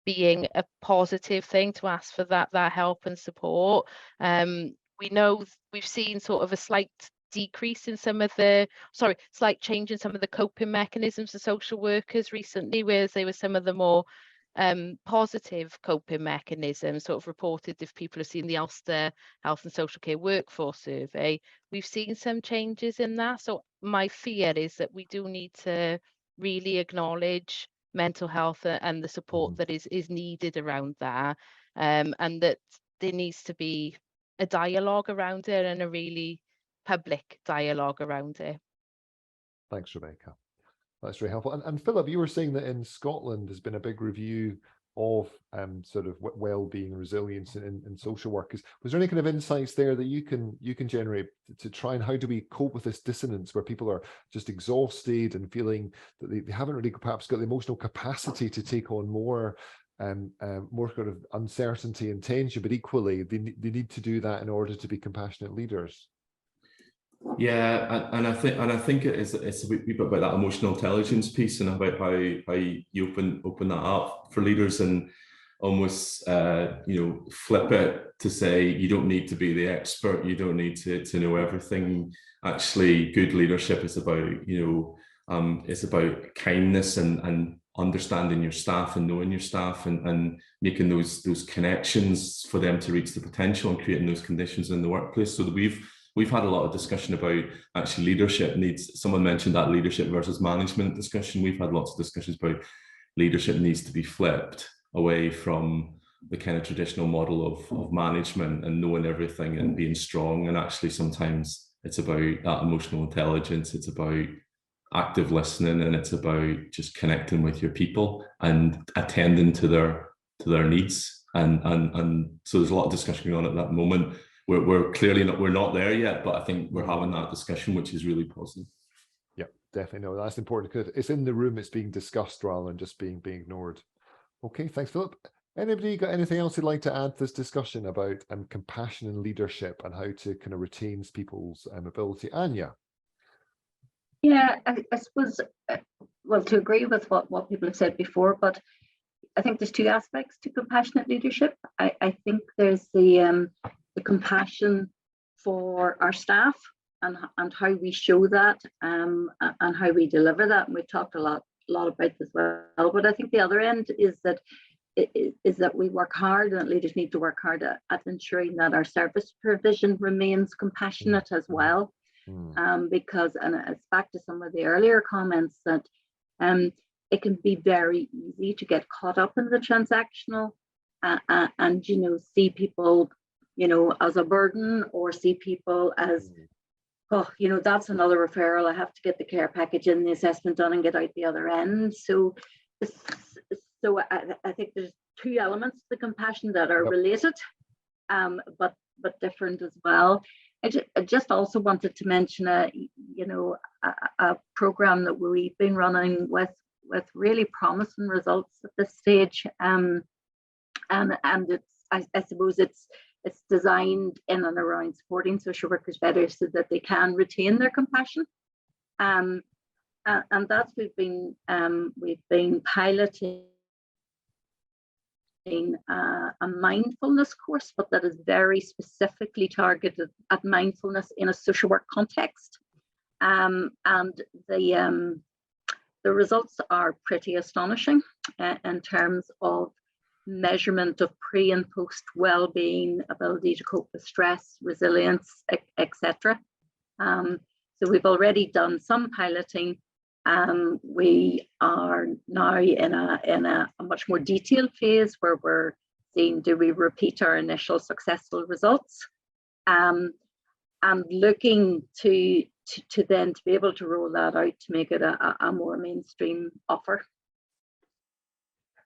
being a positive thing, to ask for that help and support. We know we've seen sort of a slight decrease in slight change in some of the coping mechanisms of social workers recently, whereas they were some of the more positive coping mechanisms sort of reported. If people have seen the Ulster Health and Social Care Workforce Survey, we've seen some changes in that. So my fear is that we do need to really acknowledge mental health and the support that is needed around that, and that there needs to be a dialogue around it, and a really public dialogue around it. Thanks, Rebecca. That's very helpful. And Philip, you were saying that in Scotland there's been a big review of sort of well-being, resilience in social work. Was there any kind of insights there that you can generate to try, and how do we cope with this dissonance where people are just exhausted and feeling that they haven't really perhaps got the emotional capacity to take on more kind of uncertainty and tension, but equally they need to do that in order to be compassionate leaders? Yeah, and I think it's a bit about that emotional intelligence piece, and about how you open that up for leaders, and almost flip it to say you don't need to be the expert, you don't need to know everything. Actually, good leadership is about it's about kindness and understanding your staff and knowing your staff, and making those connections for them to reach the potential, and creating those conditions in the workplace. So that we've had a lot of discussion about actually leadership needs. Someone mentioned that leadership versus management discussion. We've had lots of discussions about leadership needs to be flipped away from the kind of traditional model of management and knowing everything and being strong. And actually sometimes it's about that emotional intelligence. It's about active listening, and it's about just connecting with your people and attending to their needs. And so there's a lot of discussion going on at that moment. We're clearly not there yet, but I think we're having that discussion, which is really positive. Yeah, definitely. No, that's important, because it's in the room, it's being discussed rather than just being ignored. Okay, thanks, Philip. Anybody got anything else you'd like to add to this discussion about compassion and leadership, and how to kind of retain people's ability? Anya? Yeah, I suppose, well, to agree with what people have said before, but I think there's two aspects to compassionate leadership. I think there's the compassion for our staff, and how we show that, and how we deliver that. And we've talked a lot about this as well. But I think the other end is that we work hard, and leaders need to work hard at ensuring that our service provision remains compassionate as well. Because, and it's back to some of the earlier comments, that it can be very easy to get caught up in the transactional, and see people as a burden, or see people as, that's another referral, I have to get the care package in, the assessment done, and get out the other end. So I think there's two elements to the compassion that are related, but different as well. I just also wanted to mention a program that we've been running with really promising results at this stage, and it's, I suppose it's designed in and around supporting social workers better so that they can retain their compassion, and that's we've been piloting a mindfulness course, but that is very specifically targeted at mindfulness in a social work context, and the results are pretty astonishing in terms of measurement of pre and post well-being, ability to cope with stress, resilience, etc. So we've already done some piloting, We are now in a much more detailed phase where we're seeing, do we repeat our initial successful results? And looking to then to be able to roll that out to make it a more mainstream offer.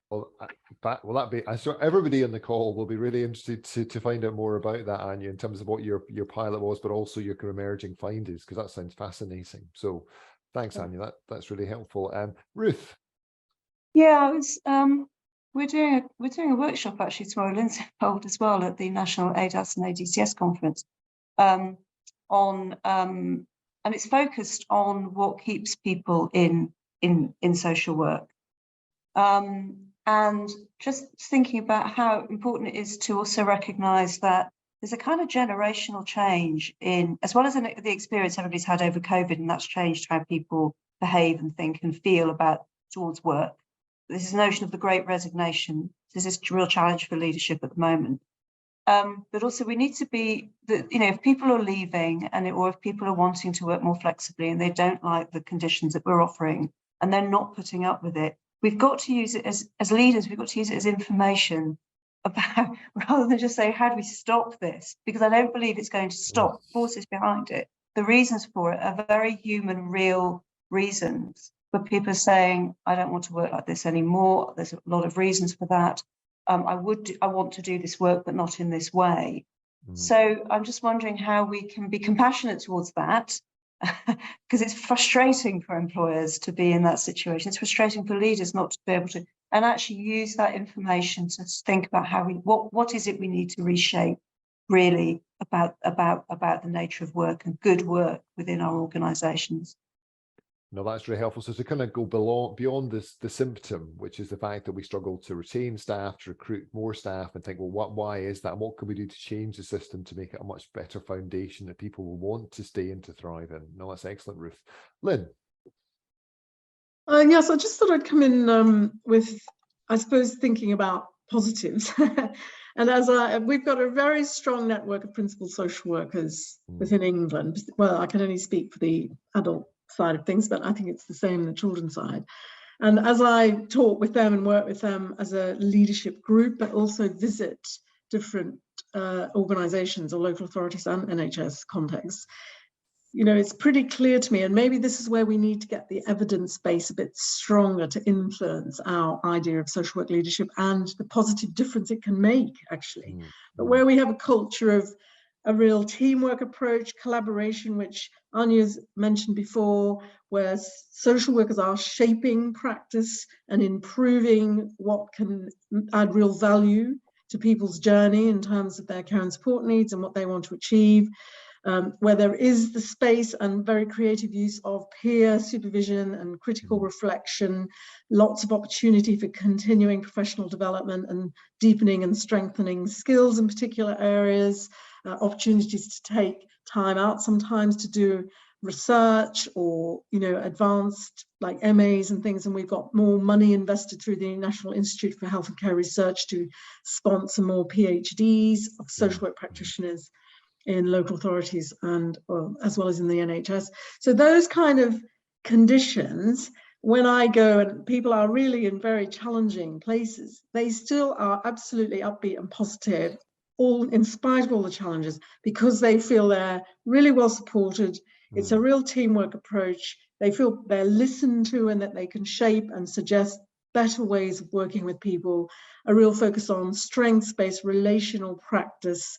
Well, that'd be, I'm sure everybody on the call will be really interested to find out more about that, Aine, in terms of what your pilot was, but also your emerging findings, because that sounds fascinating. So thanks, Aine, that's really helpful. Ruth. Yeah, it's we're doing a workshop actually tomorrow, Lynn's involved as well, at the National ADAS and ADCS conference, and it's focused on what keeps people in social work. And just thinking about how important it is to also recognise that there's a kind of generational change in, as well as the experience everybody's had over COVID, and that's changed how people behave and think and feel towards work. This is a notion of the Great Resignation. This is a real challenge for leadership at the moment. But also we need to be, if people are leaving or if people are wanting to work more flexibly and they don't like the conditions that we're offering and they're not putting up with it, we've got to use it as leaders, we've got to use it as information about, rather than just say, how do we stop this? Because I don't believe it's going to stop. The forces behind it, the reasons for it are very human, real reasons. But people are saying, I don't want to work like this anymore. There's a lot of reasons for that. I want to do this work, but not in this way. So I'm just wondering how we can be compassionate towards that, because it's frustrating for employers to be in that situation. It's frustrating for leaders not to be able to, and actually use that information to think about how what is it we need to reshape really about the nature of work and good work within our organisations. No, that's really helpful. So to kind of go beyond the symptom, which is the fact that we struggle to retain staff, to recruit more staff, and think, well, why is that? And what can we do to change the system to make it a much better foundation that people will want to stay and to thrive in? No, that's excellent, Ruth. Lynn. Yes, I just thought I'd come in with, I suppose, thinking about positives. And we've got a very strong network of principal social workers within England. Well, I can only speak for the adult side of things, but I think it's the same in the children's side. And as I talk with them and work with them as a leadership group, but also visit different organisations or local authorities and NHS contexts, it's pretty clear to me, and maybe this is where we need to get the evidence base a bit stronger to influence our idea of social work leadership and the positive difference it can make, actually. But where we have a culture of a real teamwork approach, collaboration, which Aine's mentioned before, where social workers are shaping practice and improving what can add real value to people's journey in terms of their care and support needs and what they want to achieve, where there is the space and very creative use of peer supervision and critical reflection, lots of opportunity for continuing professional development and deepening and strengthening skills in particular areas, opportunities to take time out sometimes to do research or advanced like MAs and things, and we've got more money invested through the National Institute for Health and Care Research to sponsor more PhDs of social work practitioners in local authorities and as well as in the NHS. So those kind of conditions, when I go and people are really in very challenging places, they still are absolutely upbeat and positive, all in spite of all the challenges, because they feel they're really well supported. It's a real teamwork approach. They feel they're listened to and that they can shape and suggest better ways of working with people, a real focus on strengths-based relational practice,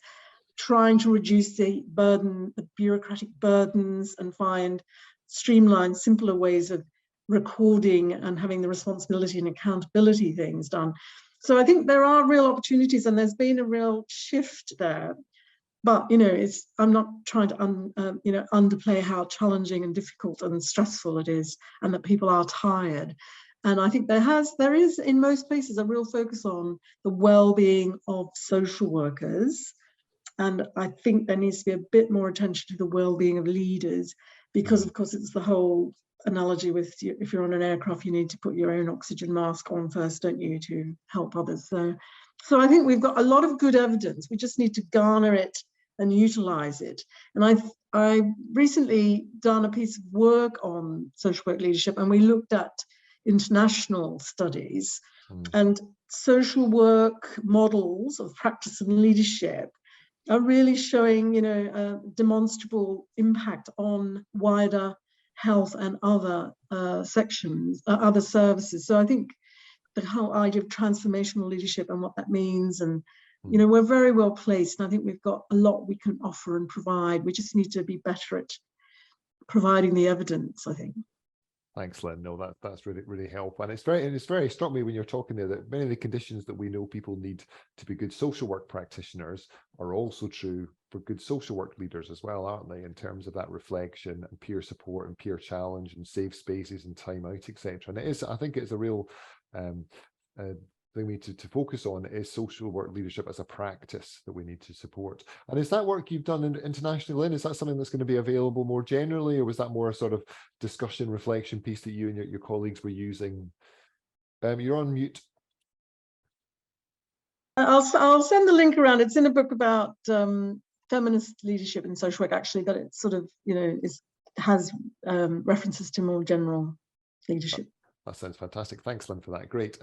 trying to reduce the burden, the bureaucratic burdens, and find streamlined, simpler ways of recording and having the responsibility and accountability things done. So I think there are real opportunities, and there's been a real shift there. But I'm not trying to underplay how challenging and difficult and stressful it is, and that people are tired. And I think there is in most places a real focus on the well-being of social workers. And I think there needs to be a bit more attention to the well-being of leaders, because of course it's the whole analogy with if you're on an aircraft, you need to put your own oxygen mask on first, don't you, to help others. So I think we've got a lot of good evidence. We just need to garner it and utilize it. And I recently done a piece of work on social work leadership, and we looked at international studies and social work models of practice and leadership are really showing, you know, a demonstrable impact on wider health and other sections, other services. So I think the whole idea of transformational leadership and what that means, and you know, we're very well placed, and I think we've got a lot we can offer and provide. We just need to be better at providing the evidence, I think. Thanks, Lynn. No, that's really helpful, and it's very struck me when you're talking there that many of the conditions that we know people need to be good social work practitioners are also true for good social work leaders as well, aren't they? In terms of that reflection and peer support and peer challenge and safe spaces and time out, etc. And it is, I think, it's a real thing we need to focus on is social work leadership as a practice that we need to support. And is that work you've done internationally, Lynn? Is that something that's going to be available more generally, or was that more a sort of discussion reflection piece that you and your colleagues were using? You're on mute. I'll send the link around. It's in a book about feminist leadership in social work, actually, that it sort of, you know, has references to more general leadership. That sounds fantastic. Thanks, Lynn, for that. Great.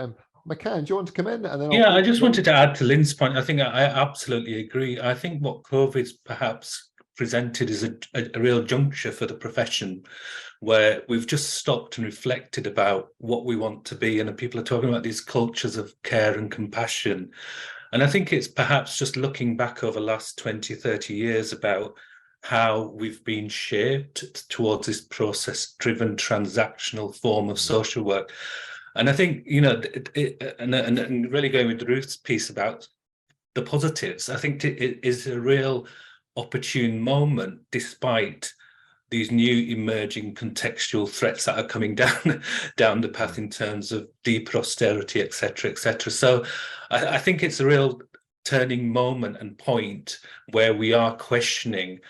Makhan, do you want to come in? And then I just wanted to add to Lynn's point. I think I absolutely agree. I think what COVID's perhaps presented is a real juncture for the profession, where we've just stopped and reflected about what we want to be. And people are talking about these cultures of care and compassion. And I think it's perhaps just looking back over the last 20, 30 years about how we've been shaped towards this process-driven transactional form of social work. And I think, you know, and really going with Ruth's piece about the positives, I think it is a real opportune moment, despite these new emerging contextual threats that are coming down the path in terms of deeper austerity, et cetera, et cetera. So I think it's a real turning moment and point where we are questioning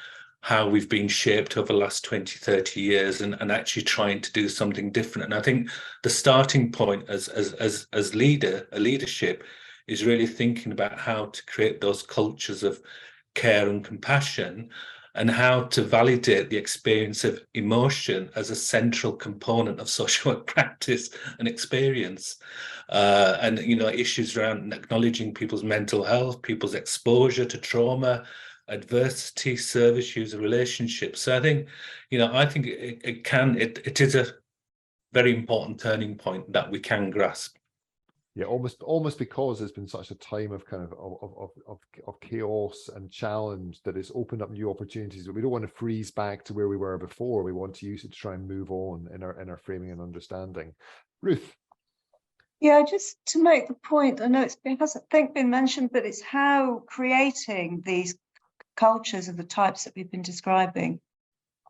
how we've been shaped over the last 20, 30 years and actually trying to do something different. And I think the starting point as leadership is really thinking about how to create those cultures of care and compassion, and how to validate the experience of emotion as a central component of social work practice and experience. And, you know, issues around acknowledging people's mental health, people's exposure to trauma, adversity, service user relationships. So I think, you know, I think it is a very important turning point that we can grasp. Yeah, almost because it's been such a time of kind of chaos and challenge that it's opened up new opportunities. But we don't want to freeze back to where we were before. We want to use it to try and move on in our framing and understanding. Ruth. Yeah, just to make the point, I know it hasn't been mentioned, but it's how creating these cultures of the types that we've been describing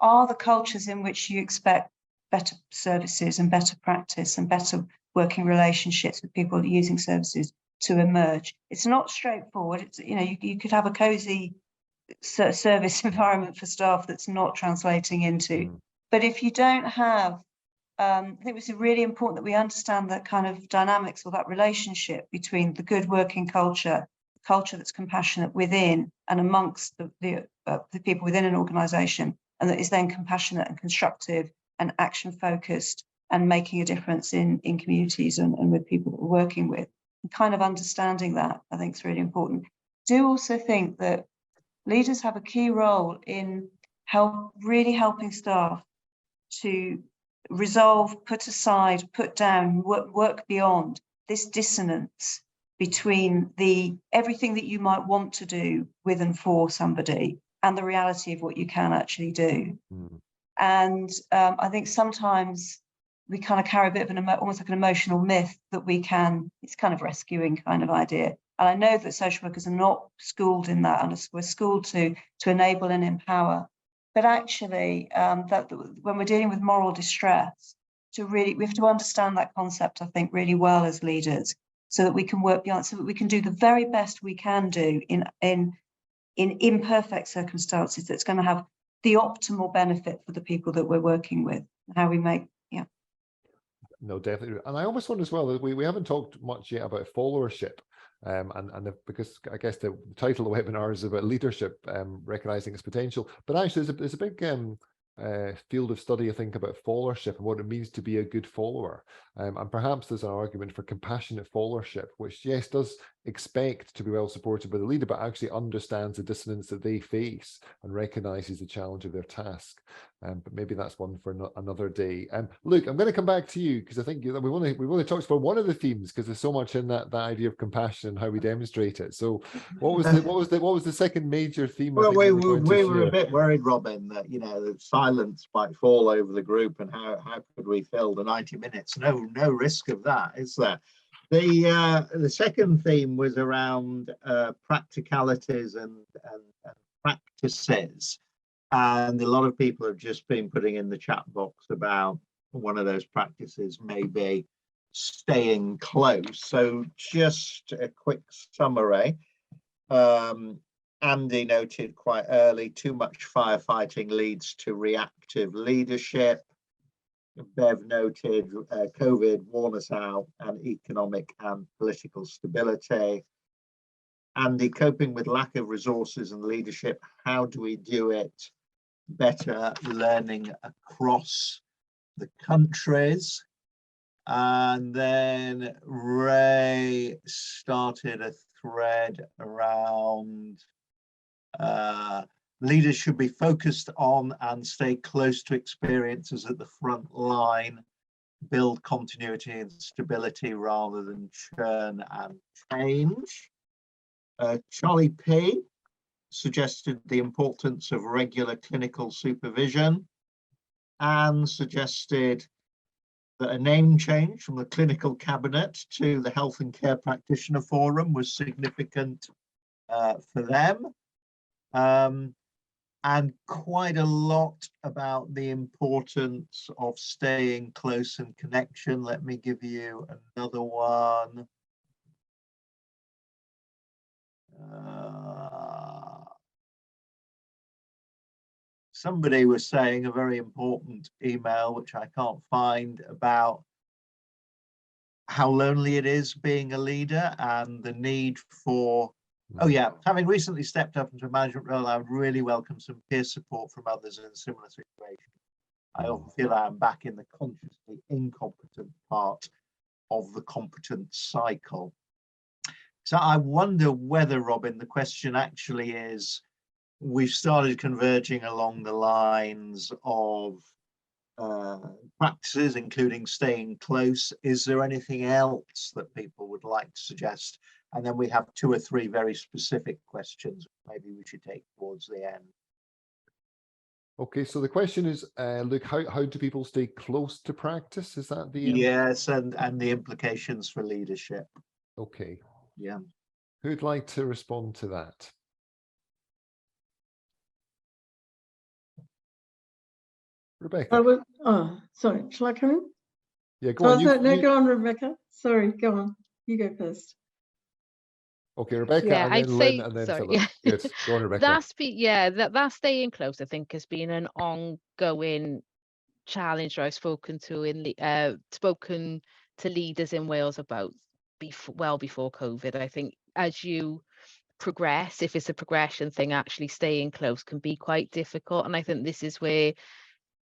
are the cultures in which you expect better services and better practice and better working relationships with people using services to emerge. It's not straightforward. It's, you know, you could have a cozy service environment for staff that's not translating into. But if you don't have, I think it's really important that we understand that kind of dynamics or that relationship between the good working culture that's compassionate within and amongst the people within an organisation, and that is then compassionate and constructive and action focused and making a difference in communities and with people that we're working with. And kind of understanding that, I think, is really important. I do also think that leaders have a key role in really helping staff to resolve, put aside, put down, work beyond this dissonance between everything that you might want to do with and for somebody and the reality of what you can actually do. And I think sometimes we kind of carry a bit of almost like an emotional myth that it's kind of rescuing kind of idea. And I know that social workers are not schooled in that, and we're schooled to enable and empower. But actually, that when we're dealing with moral distress, we have to understand that concept, I think, really well as leaders, so that we can work beyond, so that we can do the very best we can do in imperfect circumstances that's going to have the optimal benefit for the people that we're working with. How we make, No, definitely. And I almost wonder as well that we haven't talked much yet about followership Because I guess the title of the webinar is about leadership, recognizing its potential, but actually there's a big field of study, I think, about followership and what it means to be a good follower. And perhaps there's an argument for compassionate followership, which, yes, does expect to be well supported by the leader, but actually understands the dissonance that they face and recognizes the challenge of their task. But maybe that's one for another day. Luke, I'm going to come back to you, because I think we've only talked about one of the themes, because there's so much in that idea of compassion and how we demonstrate it. So what was the second major theme? Well, we were a bit worried, Robin, that the silence might fall over the group, and how could we fill the 90 minutes? No risk of that, is there? The second theme was around practicalities and practices, and a lot of people have just been putting in the chat box about one of those practices, maybe staying close. So just a quick summary. Andy noted quite early, too much firefighting leads to reactive leadership. Bev noted COVID worn us out, and economic and political stability. Andy, coping with lack of resources and leadership, how do we do it better? Learning across the countries. And then Ray started a thread around leaders should be focused on and stay close to experiences at the front line, build continuity and stability rather than churn and change. Charlie P suggested the importance of regular clinical supervision, and suggested that a name change from the clinical cabinet to the Health and Care Practitioner Forum was significant for them. And quite a lot about the importance of staying close and connection. Let me give you another one. Somebody was saying a very important email, which I can't find, about how lonely it is being a leader and the need for, oh yeah, having recently stepped up into a management role, I would really welcome some peer support from others in a similar situation. I often feel I am back in the consciously incompetent part of the competence cycle. So I wonder whether, Robin, the question actually is, we've started converging along the lines of practices, including staying close. Is there anything else that people would like to suggest? And then we have 2 or 3 very specific questions maybe we should take towards the end. Okay, so the question is, Luke, how do people stay close to practice? Is that the yes, and the implications for leadership? Okay. Yeah. Who'd like to respond to that? Rebecca. Oh, sorry. Shall I come in? Yeah, go on. Go on, Rebecca. Sorry, go on. You go first. Okay, Rebecca, yeah, and I'd then say, Lynn, and then sorry, Philip. yeah. Good. Go on, Rebecca. That staying close, I think, has been an ongoing challenge I've spoken to leaders in Wales about well before COVID. I think as you progress, if it's a progression thing, actually staying close can be quite difficult. And I think this is where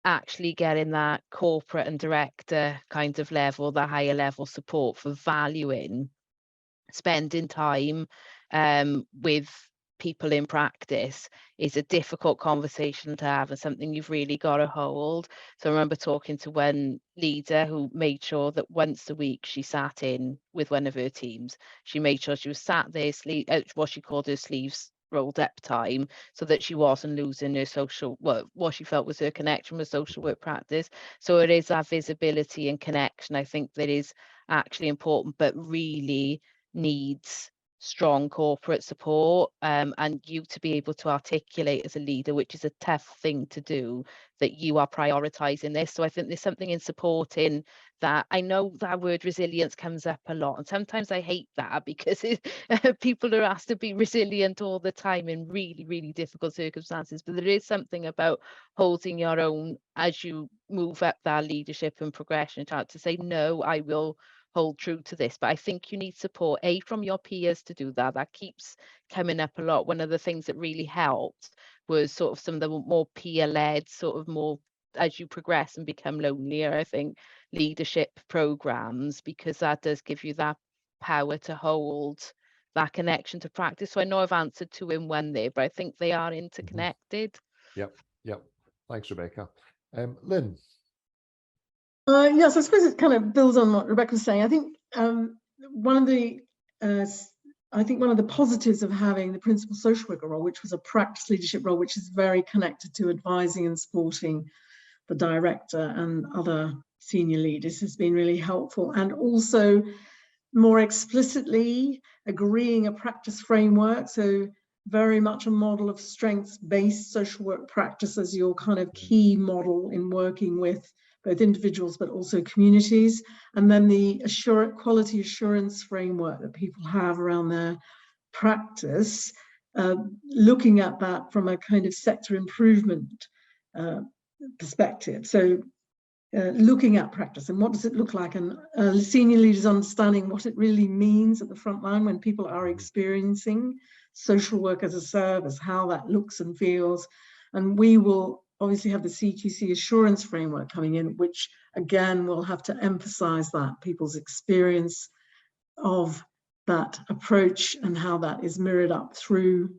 actually getting that corporate and director kind of level, the higher level support for valuing spending time with people in practice is a difficult conversation to have, and something you've really got to hold. So I remember talking to one leader who made sure that once a week she sat in with one of her teams. She made sure she was sat there, what she called her sleeves rolled up time, so that she wasn't losing her what she felt was her connection with social work practice. So it is that visibility and connection, I think, that is actually important, but really needs strong corporate support, and you to be able to articulate as a leader, which is a tough thing to do, that you are prioritizing this. So I think there's something in supporting that. I know that word resilience comes up a lot, and sometimes I hate that, because people are asked to be resilient all the time in really, really difficult circumstances. But there is something about holding your own as you move up that leadership and progression chart, to say, no, I will hold true to this. But I think you need support, from your peers to do that. That keeps coming up a lot. One of the things that really helped was sort of some of the more peer-led, sort of more, as you progress and become lonelier, I think, leadership programs, because that does give you that power to hold that connection to practice. So I know I've answered 2 in 1 there, but I think they are interconnected. Yep. Thanks, Rebecca. Lynn. Yes, I suppose it kind of builds on what Rebecca was saying. I think one of the positives of having the principal social worker role, which was a practice leadership role, which is very connected to advising and supporting the director and other senior leaders, has been really helpful. And also more explicitly agreeing a practice framework. So very much a model of strengths-based social work practice as your kind of key model in working with both individuals but also communities. And then the quality assurance framework that people have around their practice, looking at that from a kind of sector improvement perspective. So looking at practice and what does it look like, and senior leaders understanding what it really means at the front line when people are experiencing social work as a service, how that looks and feels. And we will obviously have the CQC assurance framework coming in, which again will have to emphasize that people's experience of that approach and how that is mirrored up through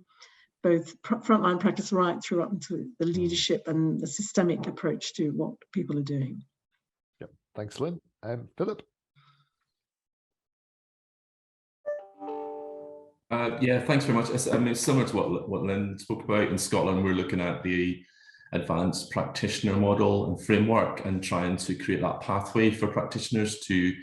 both frontline practice right through up into the leadership and the systemic approach to what people are doing. Yep. Thanks, Lynn. Philip. Yeah, thanks very much. I mean, it's similar to what Lynn spoke about. In Scotland, we're looking at the advanced practitioner model and framework and trying to create that pathway for practitioners to,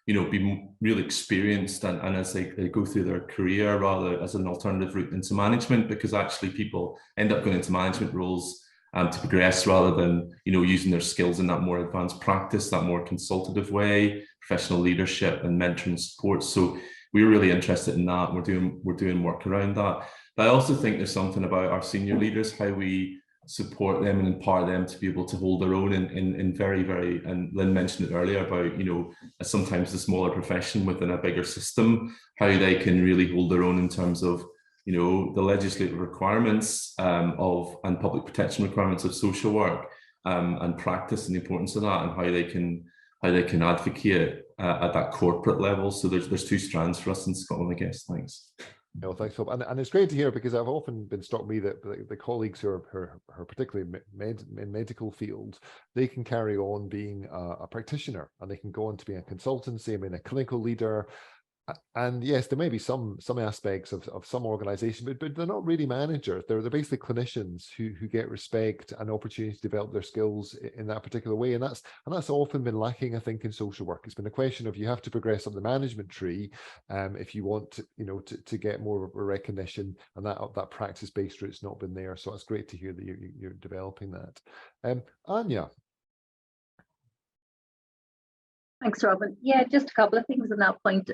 be really experienced and as they go through their career, rather as an alternative route into management, because actually people end up going into management roles to progress rather than, using their skills in that more advanced practice, that more consultative way, professional leadership and mentoring support. So we're really interested in that. We're doing work around that. But I also think there's something about our senior leaders, how we support them and empower them to be able to hold their own in very, very, and Lynn mentioned it earlier about, sometimes the smaller profession within a bigger system, how they can really hold their own in terms of, the legislative requirements and public protection requirements of social work and practice and the importance of that, and how they can advocate at that corporate level. So there's 2 strands for us in Scotland, I guess. Thanks. No, thanks, Phil. And it's great to hear, because I've often been struck me that the colleagues who are particularly in medical field, they can carry on being a practitioner, and they can go on to be a consultancy, a clinical leader. And yes, there may be some aspects of some organization, but they're not really managers. They're basically clinicians who get respect and opportunity to develop their skills in that particular way. And that's often been lacking, I think, in social work. It's been a question of, you have to progress up the management tree if you want to, to get more of a recognition, and that practice-based route's not been there. So it's great to hear that you're developing that. Aine. Thanks, Robin. Yeah, just a couple of things on that point.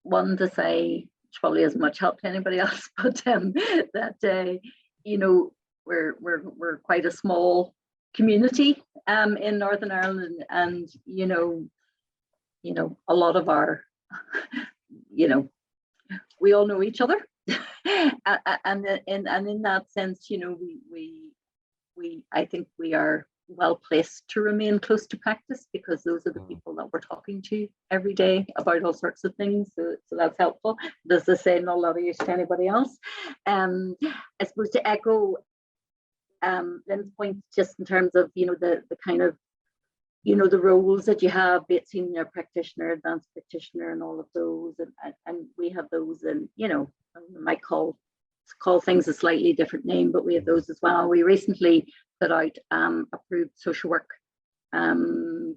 One to say, which probably hasn't much help to anybody else, but that we're quite a small community in Northern Ireland, and a lot of our we all know each other, and in that sense, I think we are well placed to remain close to practice, because those are the people that we're talking to every day about all sorts of things. So that's helpful. Does this say not a lot of use to anybody else? I suppose to echo Lynn's point, just in terms of the kind of the roles that you have, be it senior practitioner, advanced practitioner, and all of those, and we have those, and I might call things a slightly different name, but we have those as well. We recently put out approved social work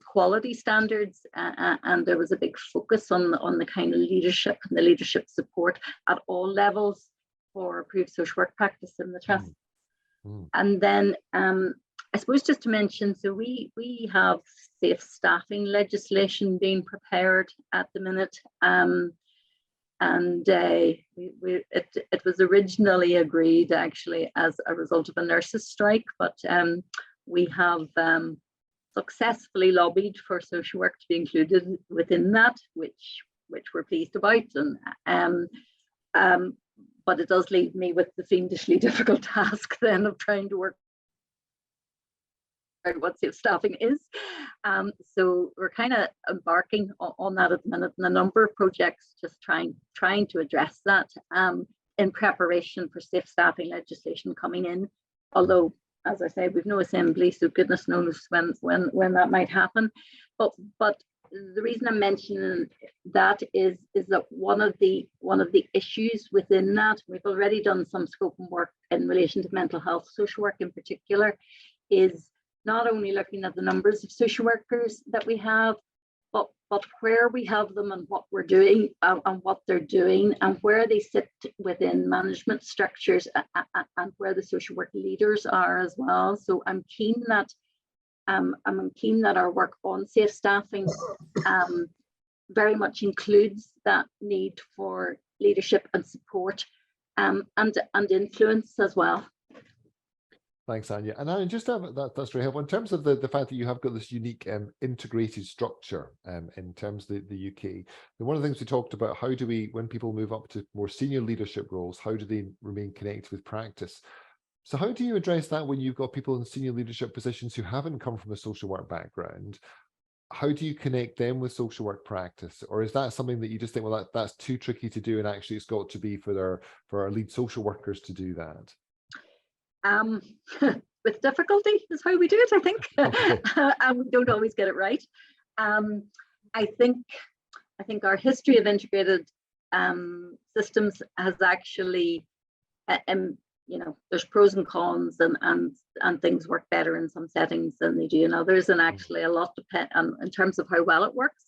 quality standards, and there was a big focus on the kind of leadership and the leadership support at all levels for approved social work practice in the trust. And then I suppose just to mention, so we have safe staffing legislation being prepared at the minute. And it was originally agreed actually as a result of a nurses' strike, but we have successfully lobbied for social work to be included within that, which we're pleased about. And but it does leave me with the fiendishly difficult task then of trying to work out what safe staffing is. So we're kind of embarking on that at the minute, and a number of projects just trying to address that in preparation for safe staffing legislation coming in. Although, as I say, we've no assembly, so goodness knows when that might happen. But the reason I'm mentioning that is that one of the issues within that, we've already done some scope and work in relation to mental health social work in particular, is not only looking at the numbers of social workers that we have, but where we have them and what we're doing and what they're doing and where they sit within management structures and where the social work leaders are as well. So I'm keen that our work on safe staffing very much includes that need for leadership and support and influence as well. Thanks, Anya. And Anya, just that's very helpful in terms of the fact that you have got this unique integrated structure in terms of the UK. And one of the things we talked about, how do we, when people move up to more senior leadership roles, how do they remain connected with practice? So how do you address that when you've got people in senior leadership positions who haven't come from a social work background? How do you connect them with social work practice? Or is that something that you just think, well, that's too tricky to do, and actually it's got to be for our lead social workers to do that? With difficulty is how we do it, I think. Okay. And we don't always get it right. I think our history of integrated systems has actually, there's pros and cons, and things work better in some settings than they do in others. And actually, a lot depends in terms of how well it works.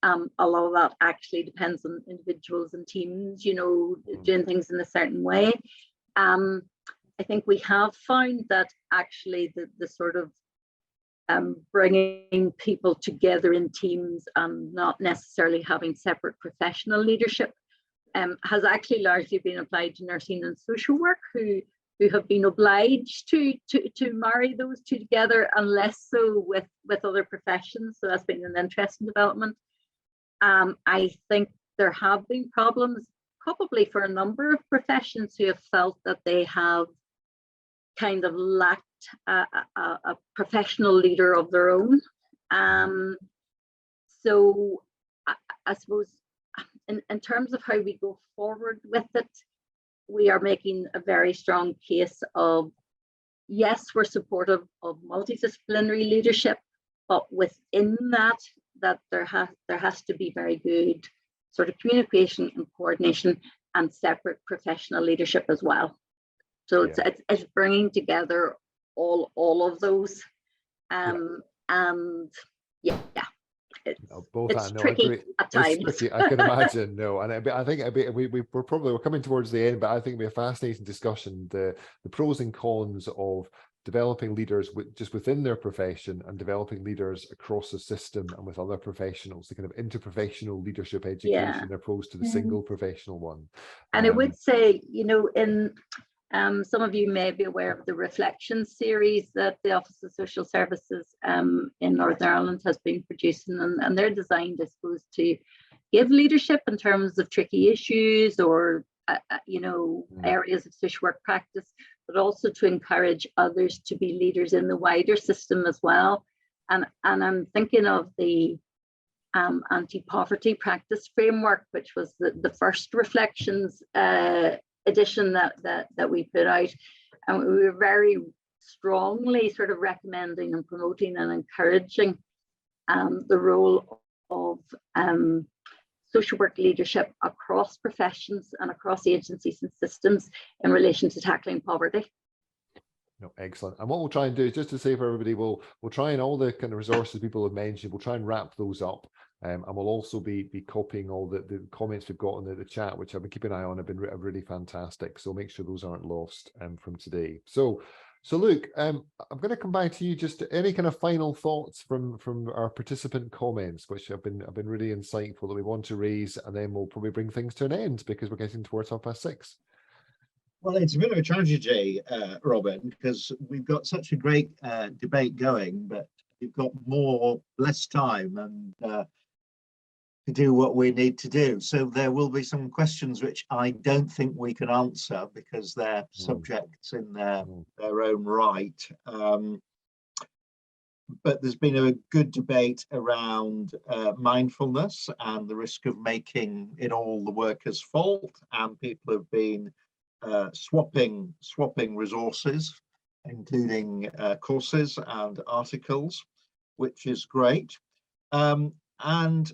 A lot of that actually depends on individuals and teams, doing things in a certain way. I think we have found that actually the sort of bringing people together in teams and not necessarily having separate professional leadership has actually largely been applied to nursing and social work, who have been obliged to marry those two together, and less so with other professions. So that's been an interesting development. I think there have been problems probably for a number of professions who have felt that they have kind of lacked a professional leader of their own. So I suppose in terms of how we go forward with it, we are making a very strong case of, yes, we're supportive of multidisciplinary leadership, but within that there has to be very good sort of communication and coordination and separate professional leadership as well. So it's bringing together all of those, and it's tricky at times. It's tricky, I can imagine. No, and I think we're coming towards the end, but I think it'll be a fascinating discussion, the pros and cons of developing leaders just within their profession and developing leaders across the system and with other professionals, the kind of interprofessional leadership education opposed to the single professional one. And I would say, in some of you may be aware of the Reflection series that the Office of Social Services in Northern Ireland has been producing, and they're designed, I suppose, to give leadership in terms of tricky issues or areas of social work practice, but also to encourage others to be leaders in the wider system as well. And I'm thinking of the anti-poverty practice framework, which was the first Reflections edition that we put out, and we were very strongly sort of recommending and promoting and encouraging the role of social work leadership across professions and across agencies and systems in relation to tackling poverty. No, excellent. And what we'll try and do is, just to say for everybody, we'll try and all the kind of resources people have mentioned, we'll try and wrap those up. And we'll also be copying all the comments we've got in the chat, which I've been keeping an eye on, have been really fantastic. So make sure those aren't lost from today. So Luke, I'm going to come back to you. Just any kind of final thoughts from our participant comments, which have been really insightful, that we want to raise, and then we'll probably bring things to an end because we're getting towards 6:30. Well, it's a bit of a tragedy, Robin, because we've got such a great debate going, but we've got less time and to do what we need to do. So there will be some questions which I don't think we can answer because they're subjects in their own right. But there's been a good debate around mindfulness and the risk of making it all the worker's fault, and people have been swapping resources, including courses and articles, which is great. And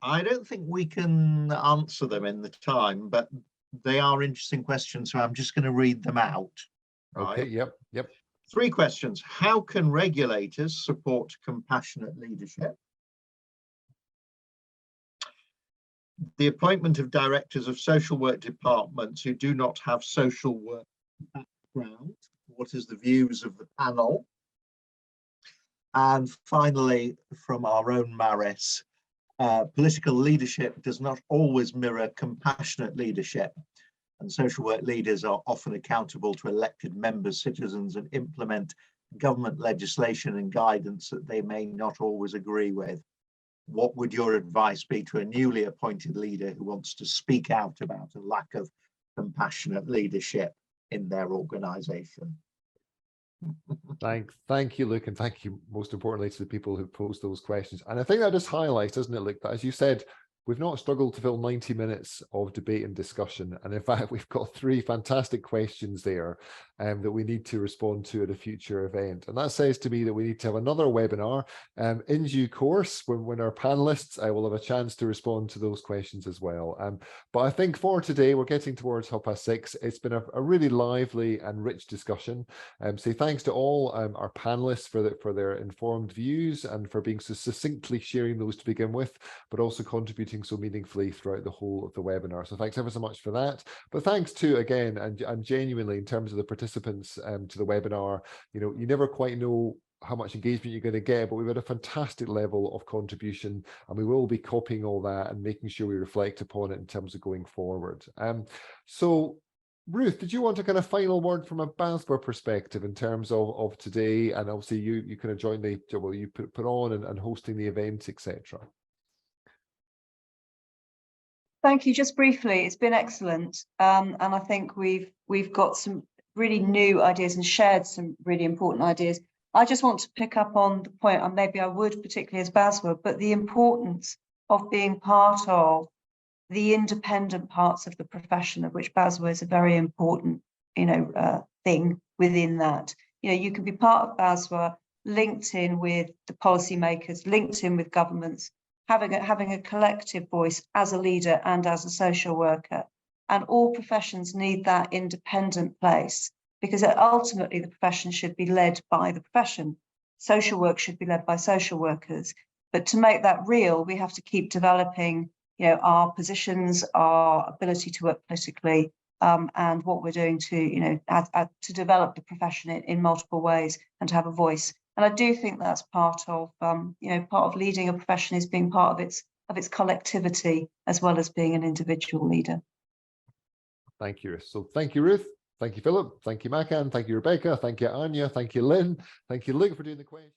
I don't think we can answer them in the time, but they are interesting questions, so I'm just going to read them out. Okay, right? yep. 3 questions. How can regulators support compassionate leadership? The appointment of directors of social work departments who do not have social work background. What is the views of the panel? And finally, from our own Maris, political leadership does not always mirror compassionate leadership, and social work leaders are often accountable to elected members, citizens, and implement government legislation and guidance that they may not always agree with. What would your advice be to a newly appointed leader who wants to speak out about a lack of compassionate leadership in their organisation? Thank you, Luke, and thank you most importantly to the people who posed those questions. And I think that just highlights, doesn't it, Luke, that as you said, we've not struggled to fill 90 minutes of debate and discussion. And in fact, we've got 3 fantastic questions there that we need to respond to at a future event. And that says to me that we need to have another webinar in due course when our panelists will have a chance to respond to those questions as well. But I think for today, we're getting towards 6:30. It's been a really lively and rich discussion. So thanks to all our panelists for their informed views and for being so succinctly sharing those to begin with, but also contributing so meaningfully throughout the whole of the webinar. So thanks ever so much for that. But thanks too, again, and genuinely in terms of the participants to the webinar, you never quite know how much engagement you're going to get, but we've had a fantastic level of contribution, and we will be copying all that and making sure we reflect upon it in terms of going forward. So Ruth, did you want a kind of final word from a BASW perspective in terms of today? And obviously you kind of joined you put on and hosting the event, etc. Thank you. Just briefly, it's been excellent, and I think we've got some really new ideas and shared some really important ideas. I just want to pick up on the point, and maybe I would particularly as BASW, but the importance of being part of the independent parts of the profession, of which BASW is a very important, thing within that. You can be part of BASW, linked in with the policymakers, linked in with governments, having a collective voice as a leader and as a social worker. And all professions need that independent place, because ultimately the profession should be led by the profession. Social work should be led by social workers. But to make that real, we have to keep developing, our positions, our ability to work politically, and what we're doing to, to develop the profession in multiple ways and to have a voice. And I do think that's part of, part of leading a profession is being part of its collectivity as well as being an individual leader. Thank you. So thank you, Ruth. Thank you, Philip. Thank you, Makhan. Thank you, Rebecca. Thank you, Aine. Thank you, Lynn. Thank you, Luke, for doing the question.